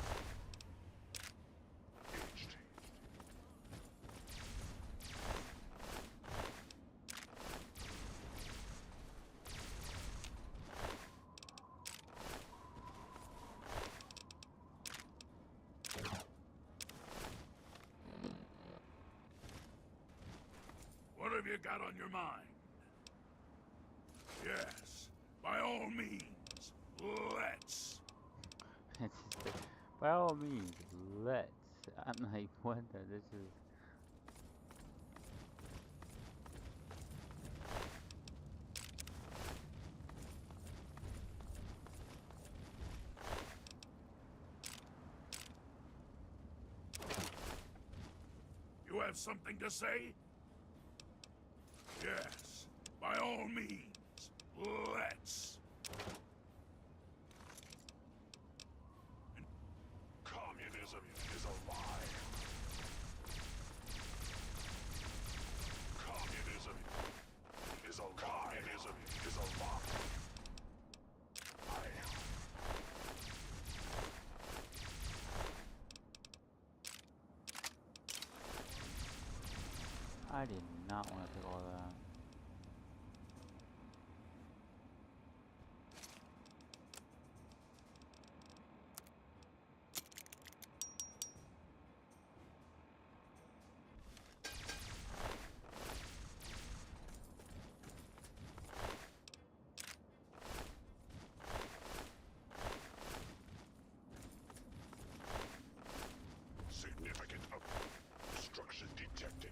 What have you got on your mind? Yes, by all means, let's. By all means, let's. I'm like, what the? This is. You have something to say? Yes, by all means, let's. Communism is a lie. Communism is a lie. Communism is a lie. I did not want to take all that. Significant obstruction detected.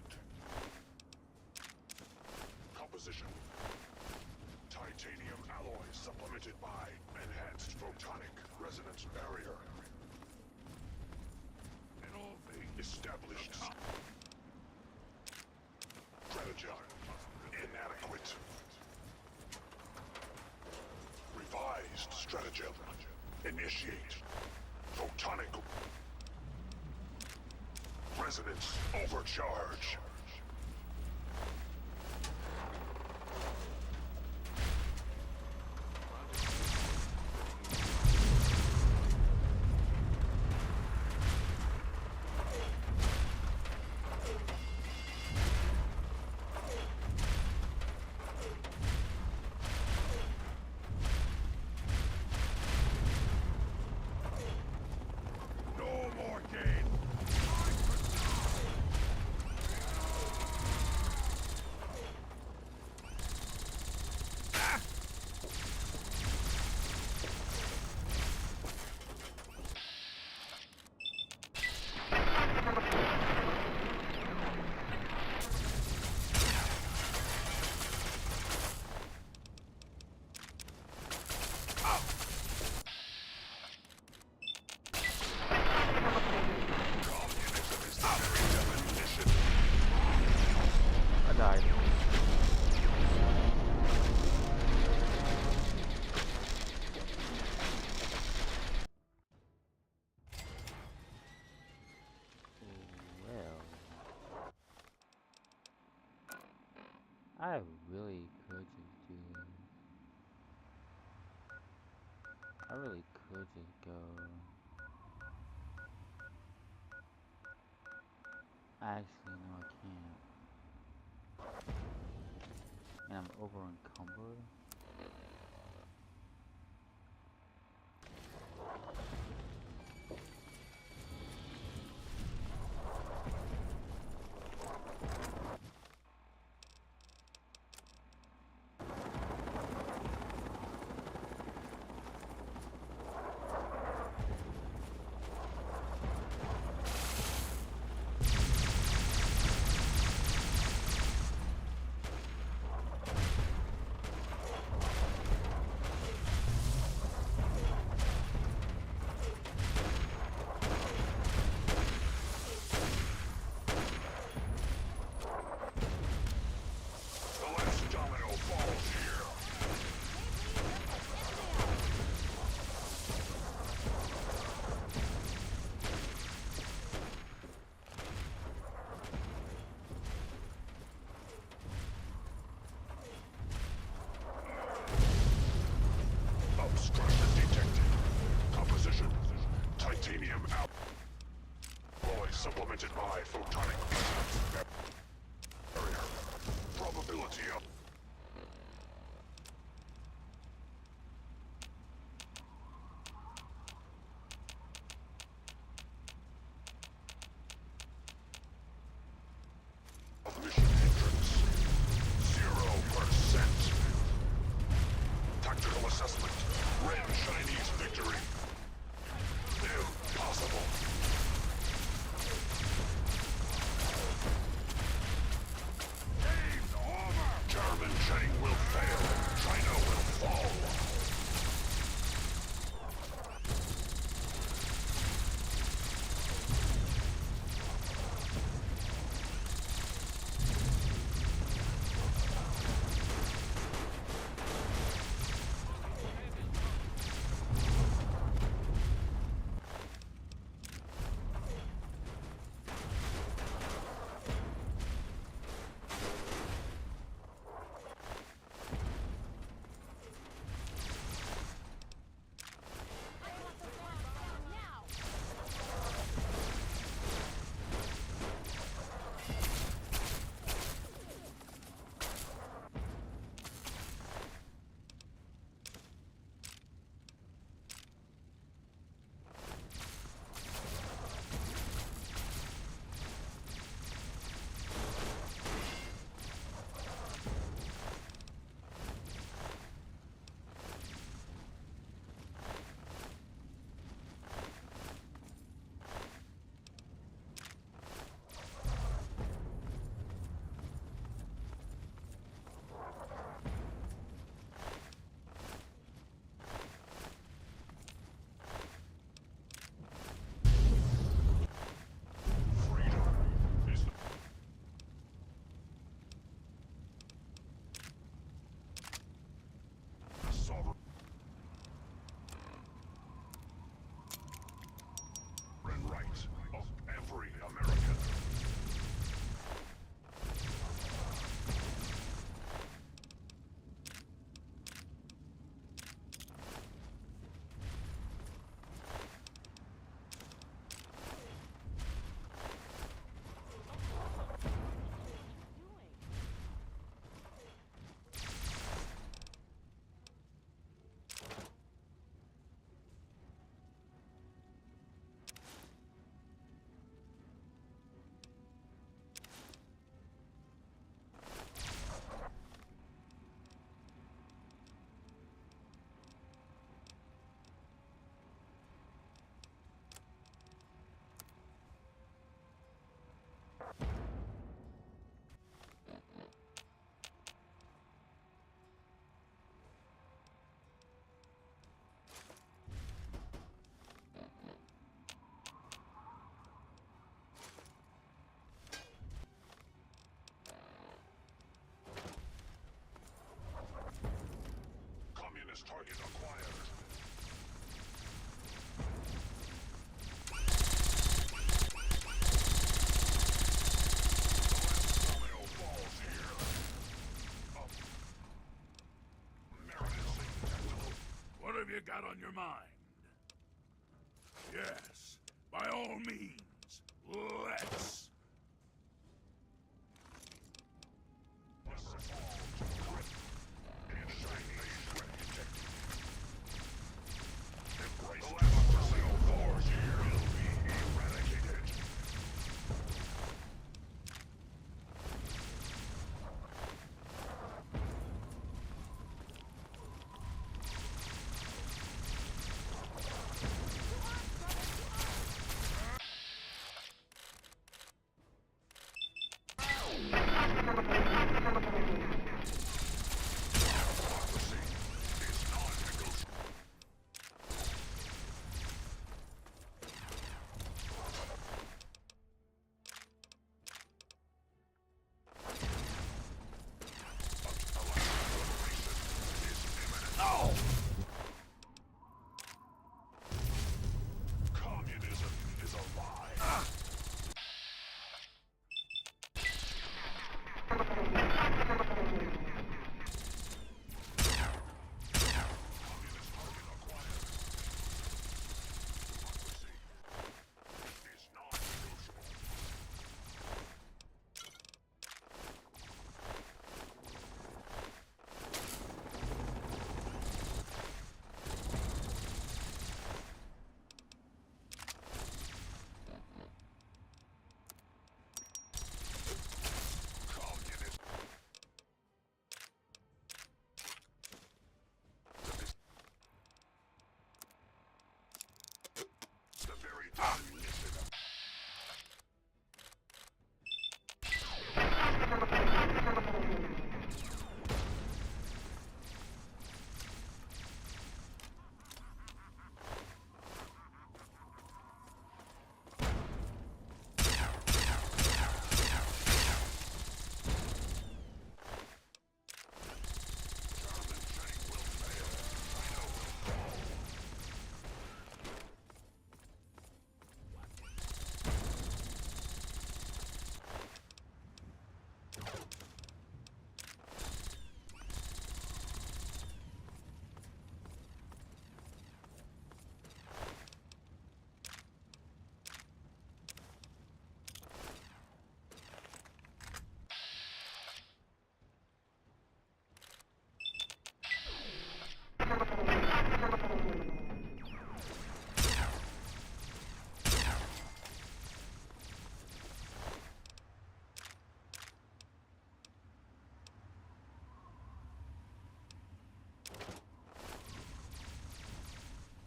Initiate. Photonic resonance overcharge. No more gain. Communism is the very definition. I died. Well, I really could just do this. I really could just go. Actually, no, I can't. And I'm over encumbered. The last domino falls here. Obstruction detected. Composition: titanium alloy supplemented by photonic barrier. Probability of mission hindrance 0%. Tactical assessment. Red Chinese victory. Impossible. Game's over. got on your mind? Yes, by all means, let's. Communism is a lie.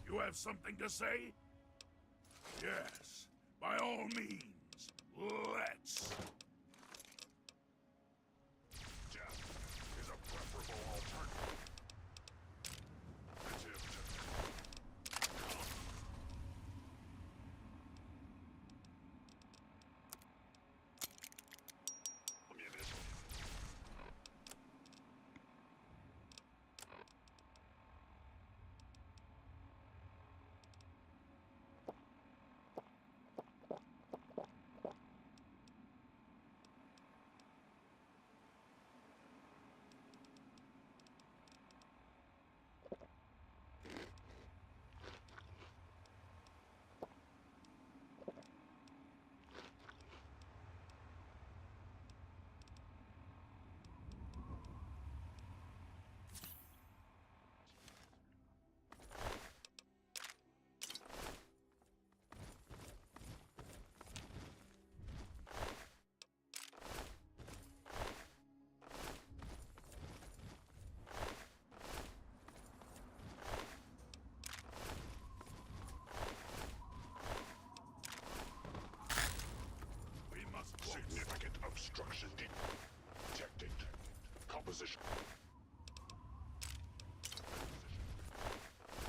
You have something to say? Yes, by all means, let's. Death is a preferable alternative to communism. Significant obstruction detected. Composition.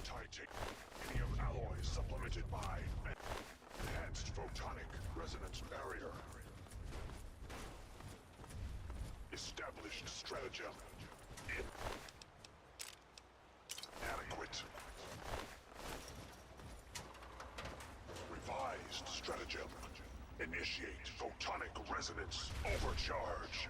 Titanium alloy supplemented by enhanced photonic resonance barrier. Established stratagem. Inadequate. Revised stratagem. Initiate photonic resonance overcharge.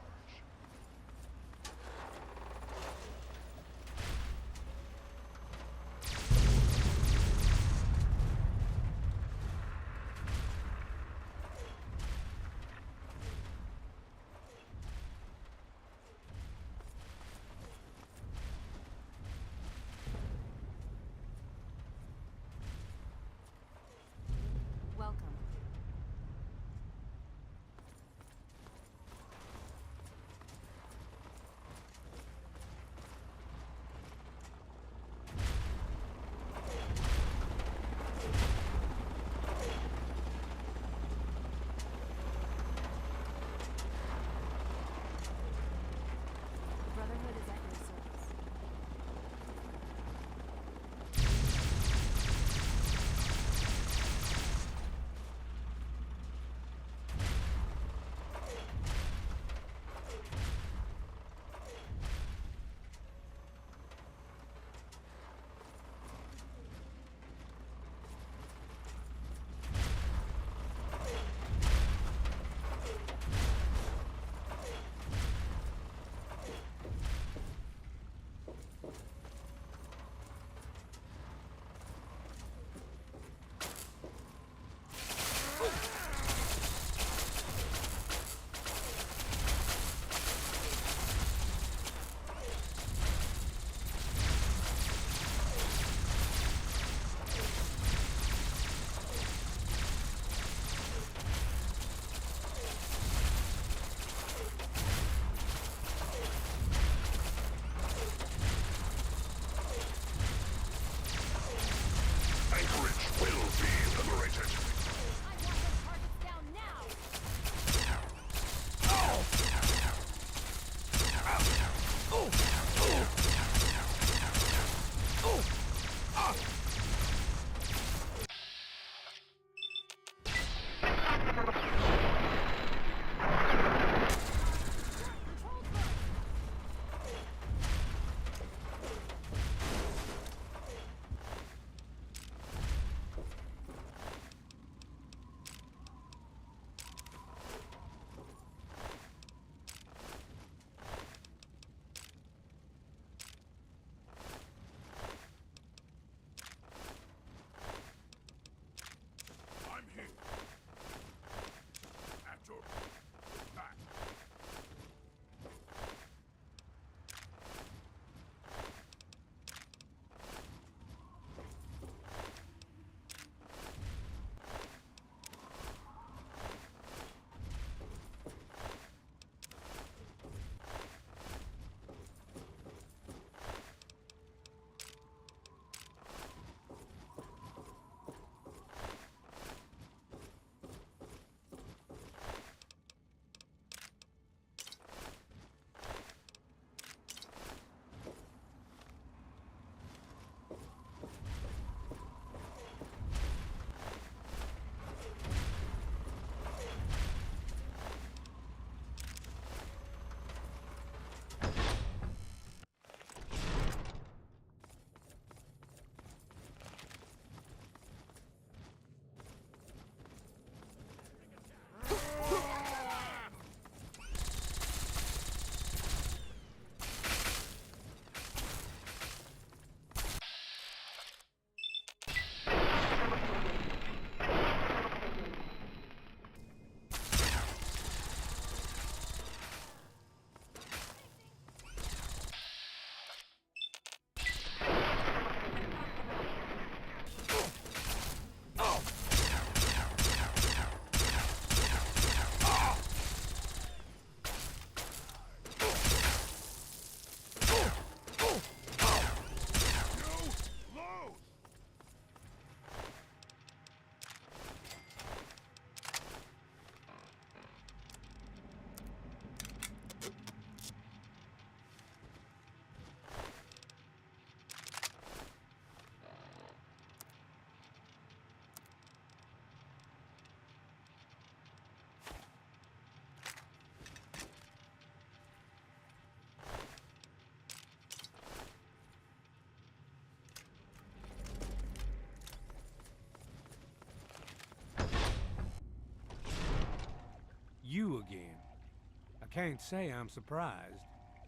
can't say I'm surprised.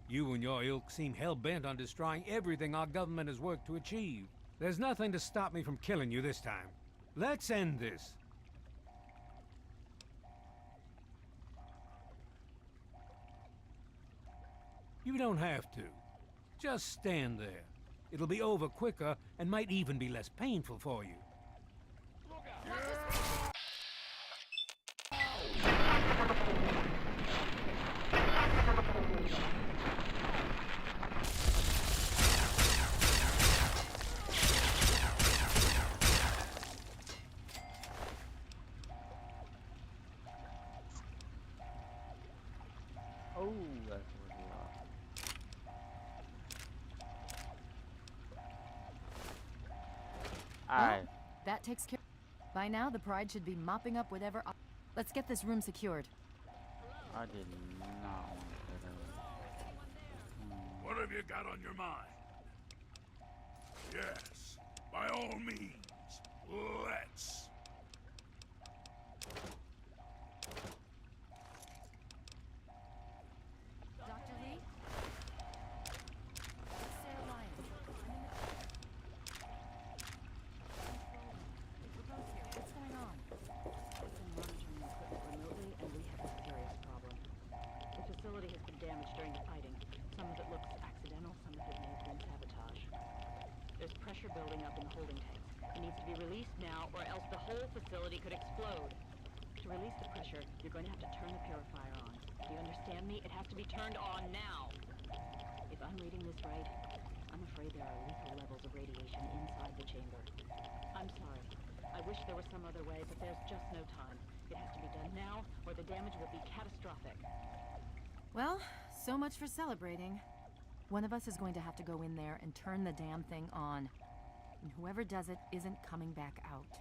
You and your ilk seem hell-bent on destroying everything our government has worked to achieve. There's nothing to stop me from killing you this time. Let's end this. You don't have to. Just stand there. It'll be over quicker and might even be less painful for you. Oh, that's what it was. Alright. That takes care. By now, the Pride should be mopping up whatever. Let's get this room secured. I did not want to. What have you got on your mind? Yes, by all means, let's. Dr. Lee? Sarah Lyons. We're both here. What's going on? We've been monitoring the equipment remotely, and we have a serious problem. The facility has been damaged during the fighting. Some of it looks accidental, some of it may have been sabotage. There's pressure building up in the holding tanks. It needs to be released now, or else the whole facility could explode. To release the pressure, you're going to have to turn the purifier on. Do you understand me? It has to be turned on now. If I'm reading this right, I'm afraid there are lethal levels of radiation inside the chamber. I'm sorry. I wish there was some other way, but there's just no time. It has to be done now, or the damage will be catastrophic. Well, so much for celebrating. One of us is going to have to go in there and turn the damn thing on. And whoever does it isn't coming back out.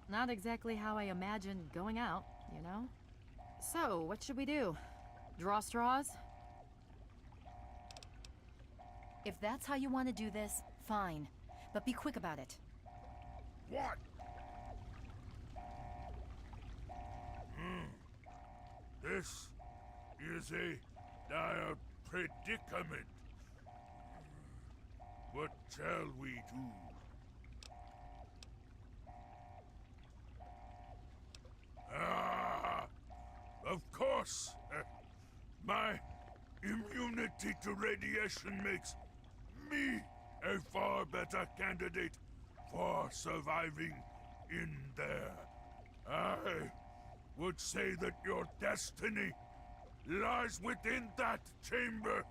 Not exactly how I imagined going out, you know? So, what should we do? Draw straws? If that's how you want to do this, fine. But be quick about it. What? This is a dire predicament. What shall we do? Of course. My immunity to radiation makes me a far better candidate for surviving in there. I would say that your destiny lies within that chamber,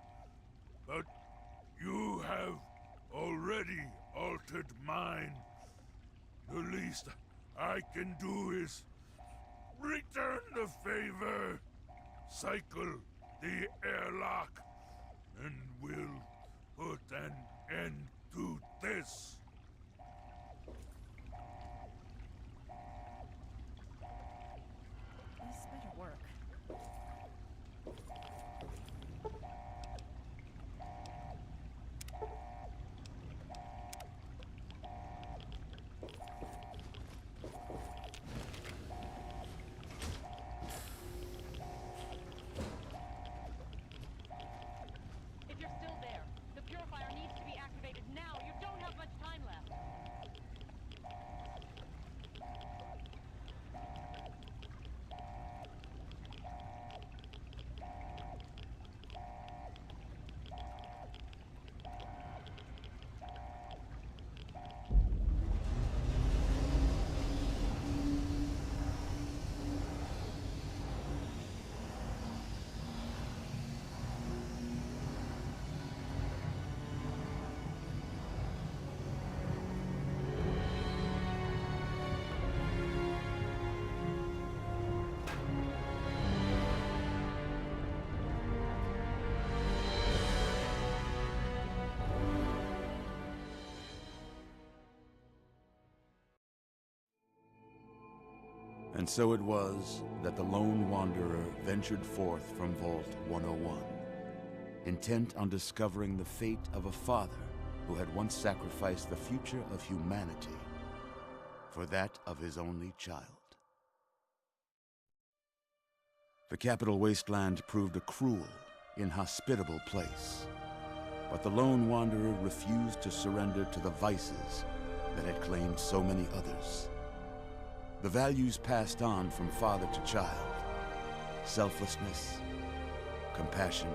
but you have already altered mine. The least I can do is return the favor, cycle the airlock, and we'll put an end to this. This better work. If you're still there, the purifier needs to be activated now. You don't have much time left. And so it was that the lone wanderer ventured forth from Vault 101, intent on discovering the fate of a father who had once sacrificed the future of humanity for that of his only child. The capital wasteland proved a cruel, inhospitable place, but the lone wanderer refused to surrender to the vices that had claimed so many others. The values passed on from father to child: selflessness, compassion,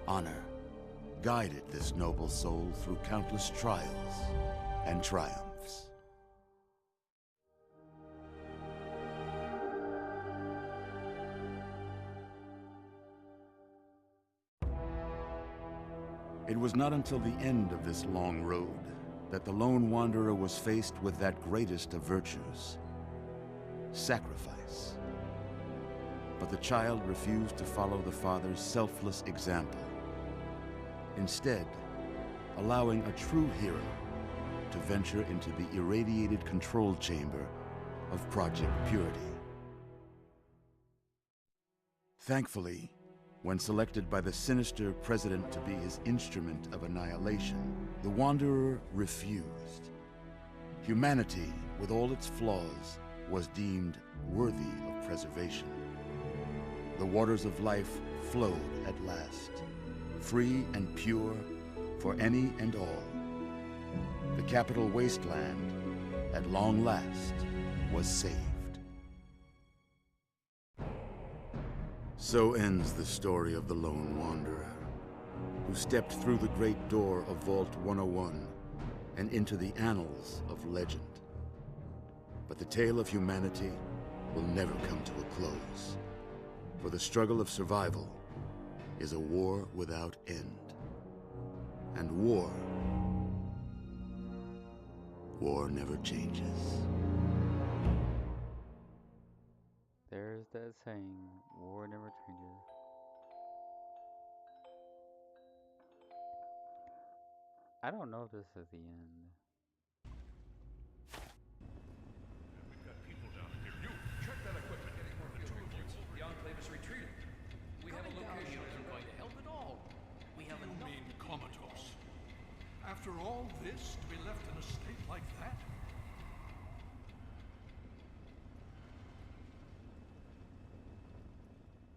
honor, guided this noble soul through countless trials and triumphs. It was not until the end of this long road that the lone wanderer was faced with that greatest of virtues: sacrifice. But the child refused to follow the father's selfless example, instead allowing a true hero to venture into the irradiated control chamber of Project Purity. Thankfully, when selected by the sinister president to be his instrument of annihilation, the Wanderer refused. Humanity, with all its flaws, was deemed worthy of preservation. The waters of life flowed at last, free and pure for any and all. The capital wasteland, at long last, was saved. So ends the story of the Lone Wanderer, who stepped through the great door of Vault 101 and into the annals of legend. But the tale of humanity will never come to a close, for the struggle of survival is a war without end. And war never changes. There's that saying, war never changes. I don't know if this is the end. We've got people down here. You, check that equipment. The Enclave is retreating. We have a location isn't going to help at all. We have You enough. mean comatose? After all this, to be left in a state like that?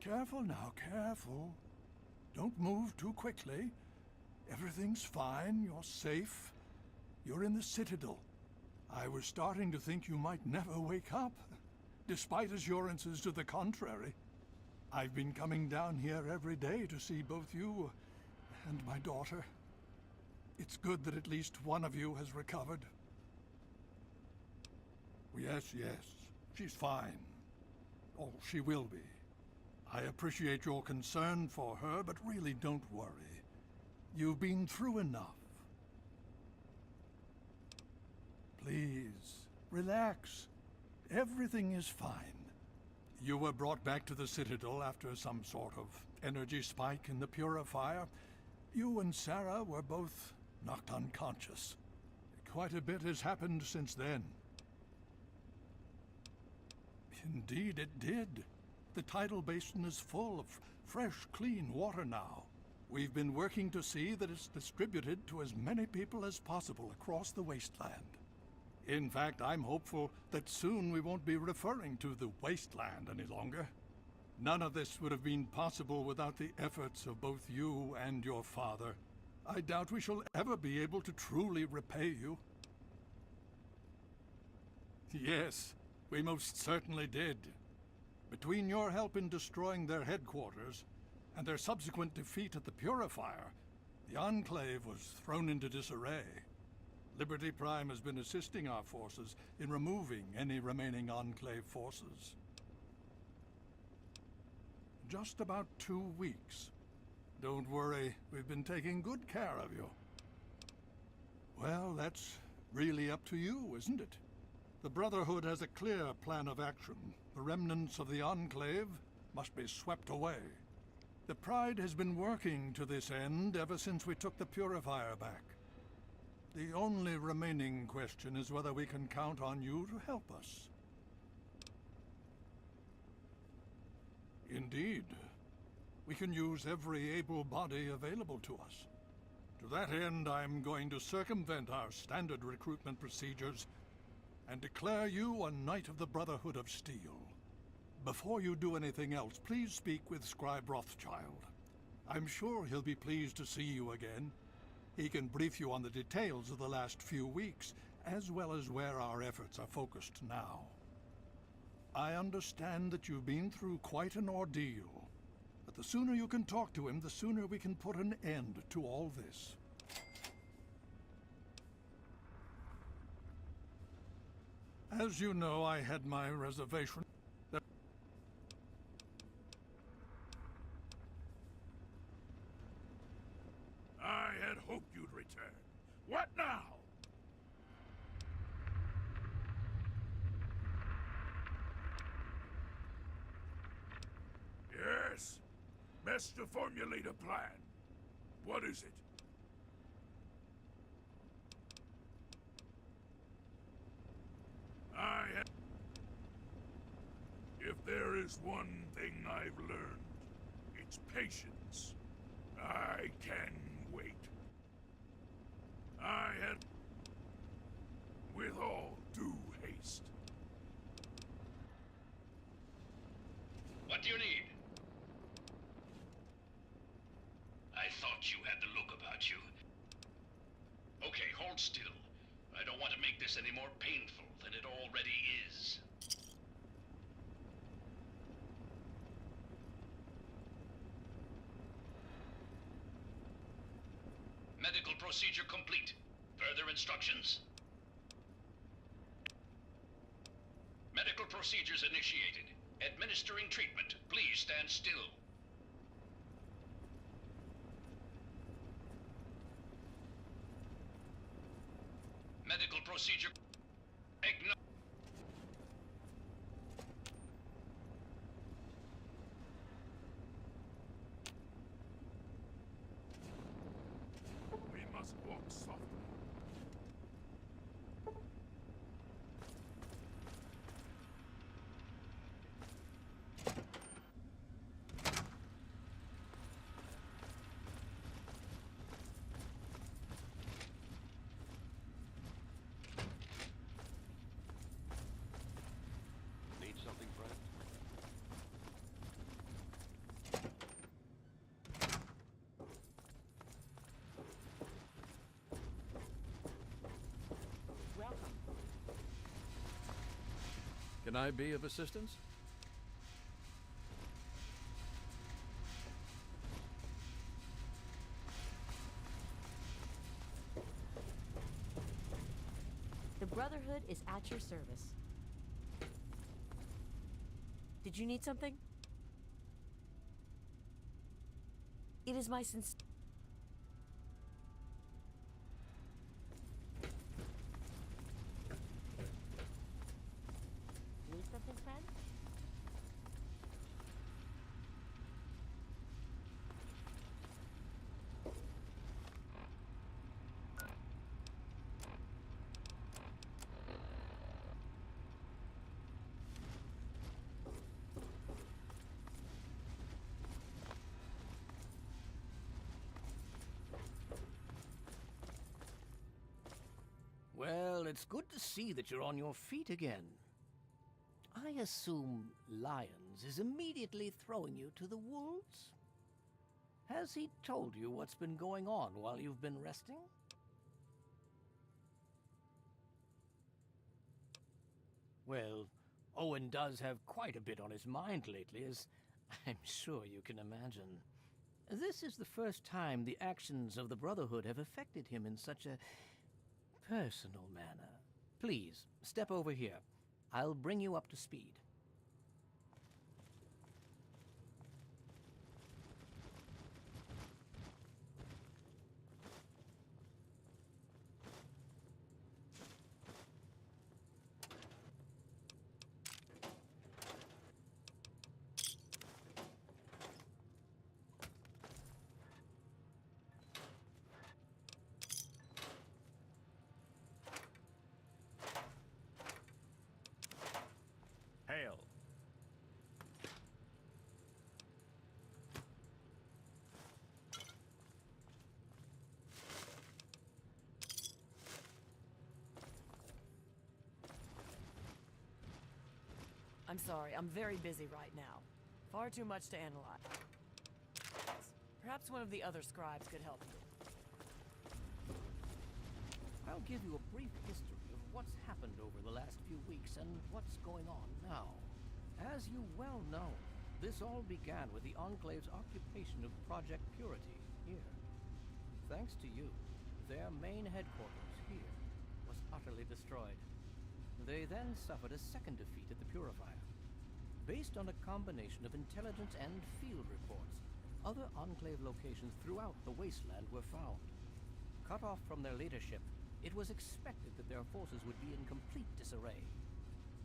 Careful now, careful. Don't move too quickly. Everything's fine, you're safe. You're in the Citadel. I was starting to think you might never wake up, despite assurances to the contrary. I've been coming down here every day to see both you and my daughter. It's good that at least one of you has recovered. Yes, she's fine. Oh, she will be. I appreciate your concern for her, but really don't worry. You've been through enough. Please, relax. Everything is fine. You were brought back to the Citadel after some sort of energy spike in the purifier. You and Sarah were both knocked unconscious. Quite a bit has happened since then. Indeed, it did. The tidal basin is full of fresh, clean water now. We've been working to see that it's distributed to as many people as possible across the wasteland. In fact, I'm hopeful that soon we won't be referring to the wasteland any longer. None of this would have been possible without the efforts of both you and your father. I doubt we shall ever be able to truly repay you. Yes, we most certainly did. Between your help in destroying their headquarters and their subsequent defeat at the Purifier, the Enclave was thrown into disarray. Liberty Prime has been assisting our forces in removing any remaining Enclave forces. Just about 2 weeks. Don't worry, we've been taking good care of you. Well, that's really up to you, isn't it? The Brotherhood has a clear plan of action. The remnants of the Enclave must be swept away. The Pride has been working to this end ever since we took the Purifier back. The only remaining question is whether we can count on you to help us. Indeed. We can use every able body available to us. To that end, I'm going to circumvent our standard recruitment procedures and declare you a Knight of the Brotherhood of Steel. Before you do anything else, please speak with Scribe Rothschild. I'm sure he'll be pleased to see you again. He can brief you on the details of the last few weeks, as well as where our efforts are focused now. I understand that you've been through quite an ordeal, but the sooner you can talk to him, the sooner we can put an end to all this. As you know, I had my reservation. I had hoped you'd return. What now? Yes. Best to formulate a plan. What is it? If there is one thing I've learned, it's patience. I can wait. I had... with all due haste. What do you need? I thought you had the look about you. Okay, hold still. I don't want to make this any more painful than it already is. Medical procedure complete. Further instructions? Medical procedures initiated. Administering treatment. Please stand still. Medical procedure... We must walk softly. Need something, friend? Welcome. Can I be of assistance? The Brotherhood is at your service. Did you need something? It is my sincere... Need something, friend? Well, it's good to see that you're on your feet again. I assume Lyons is immediately throwing you to the wolves? Has he told you what's been going on while you've been resting? Well, Owen does have quite a bit on his mind lately, as I'm sure you can imagine. This is the first time the actions of the Brotherhood have affected him in such a personal manner. Please, step over here. I'll bring you up to speed. Hail. I'm sorry, I'm very busy right now. Far too much to analyze. Perhaps one of the other scribes could help you. I'll give you a brief history of what's happened over the last few weeks and what's going on now. As you well know, this all began with the Enclave's occupation of Project Purity here. Thanks to you, their main headquarters here was utterly destroyed. They then suffered a second defeat at the Purifier. Based on a combination of intelligence and field reports, other Enclave locations throughout the wasteland were found. Cut off from their leadership, it was expected that their forces would be in complete disarray.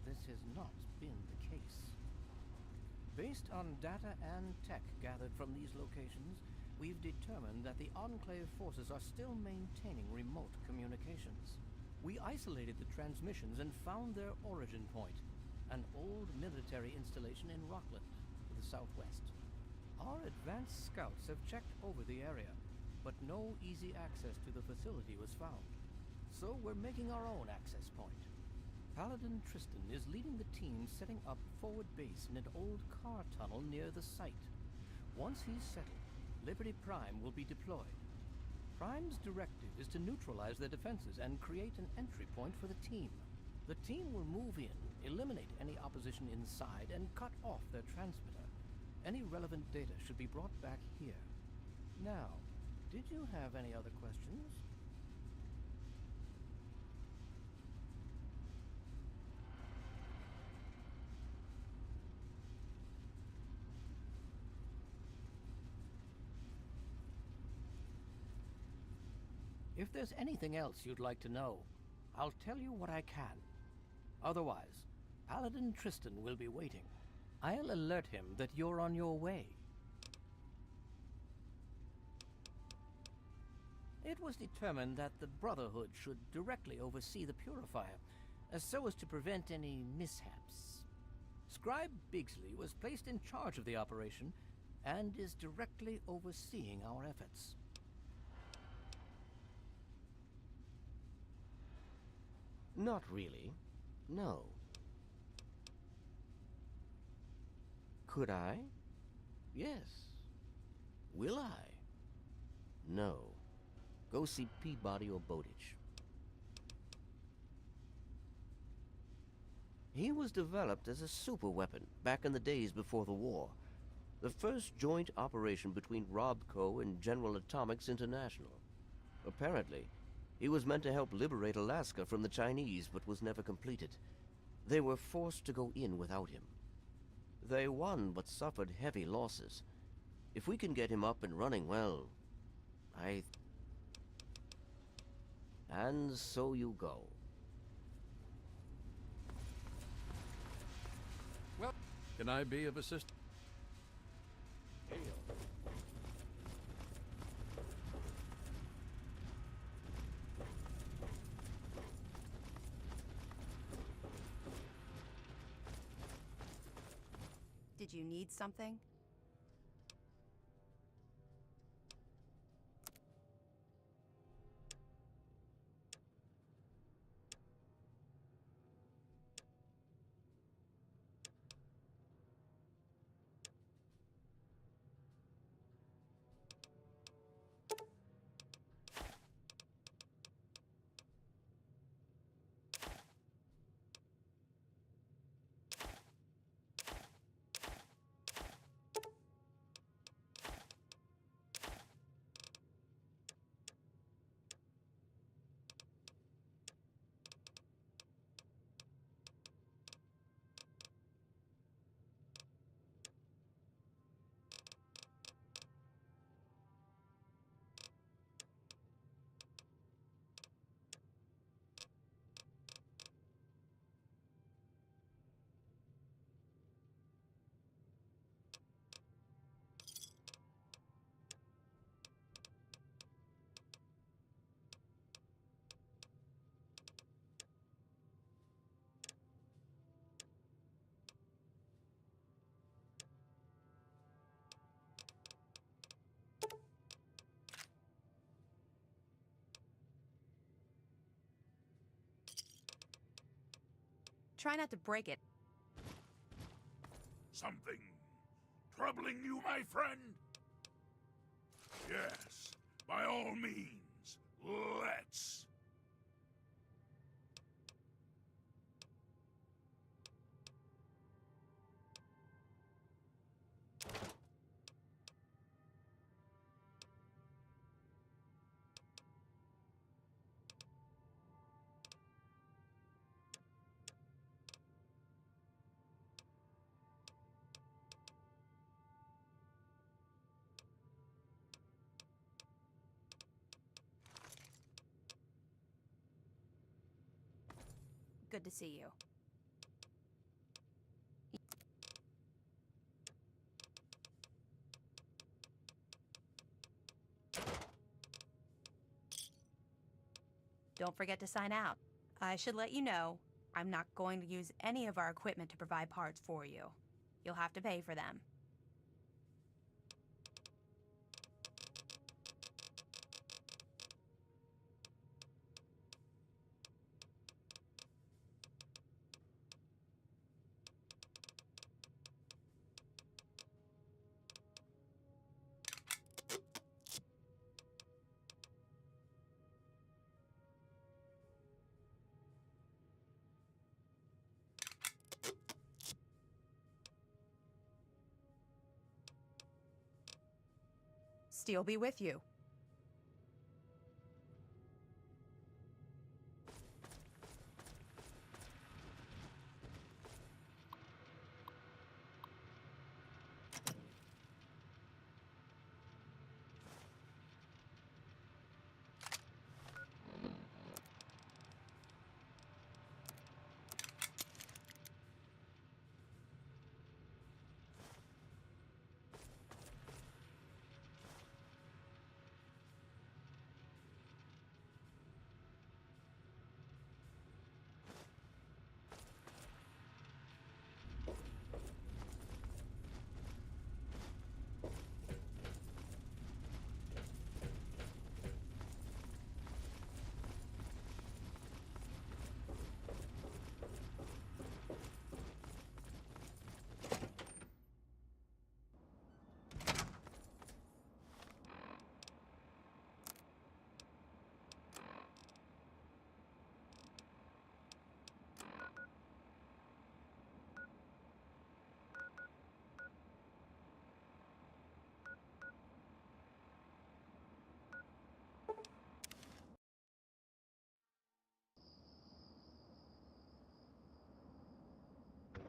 This has not been the case. Based on data and tech gathered from these locations, we've determined that the Enclave forces are still maintaining remote communications. We isolated the transmissions and found their origin point, an old military installation in Rockland, to the southwest. Our advanced scouts have checked over the area, but no easy access to the facility was found. So we're making our own access point. Paladin Tristan is leading the team setting up forward base in an old car tunnel near the site. Once he's settled, Liberty Prime will be deployed. Prime's directive is to neutralize their defenses and create an entry point for the team. The team will move in, eliminate any opposition inside, and cut off their transmitter. Any relevant data should be brought back here. Now, did you have any other questions? If there's anything else you'd like to know, I'll tell you what I can. Otherwise, Paladin Tristan will be waiting. I'll alert him that you're on your way. It was determined that the Brotherhood should directly oversee the Purifier, so as to prevent any mishaps. Scribe Bigsley was placed in charge of the operation and is directly overseeing our efforts. Not really. No. Could I? Yes. Will I? No. Go see Peabody or Bowditch. He was developed as a superweapon back in the days before the war. The first joint operation between Robco and General Atomics International. Apparently, he was meant to help liberate Alaska from the Chinese, but was never completed. They were forced to go in without him. They won, but suffered heavy losses. If we can get him up and running, well, And so you go. Well, can I be of assistance? Did you need something? Try not to break it. Something troubling you, my friend? Yes, by all means, let's. Good to see you. Don't forget to sign out. I should let you know, I'm not going to use any of our equipment to provide parts for you. You'll have to pay for them. Steel be with you.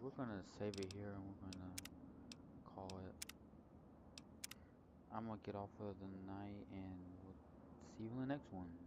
We're gonna save it here and we're gonna call it. I'm gonna get off for the night and we'll see you in the next one.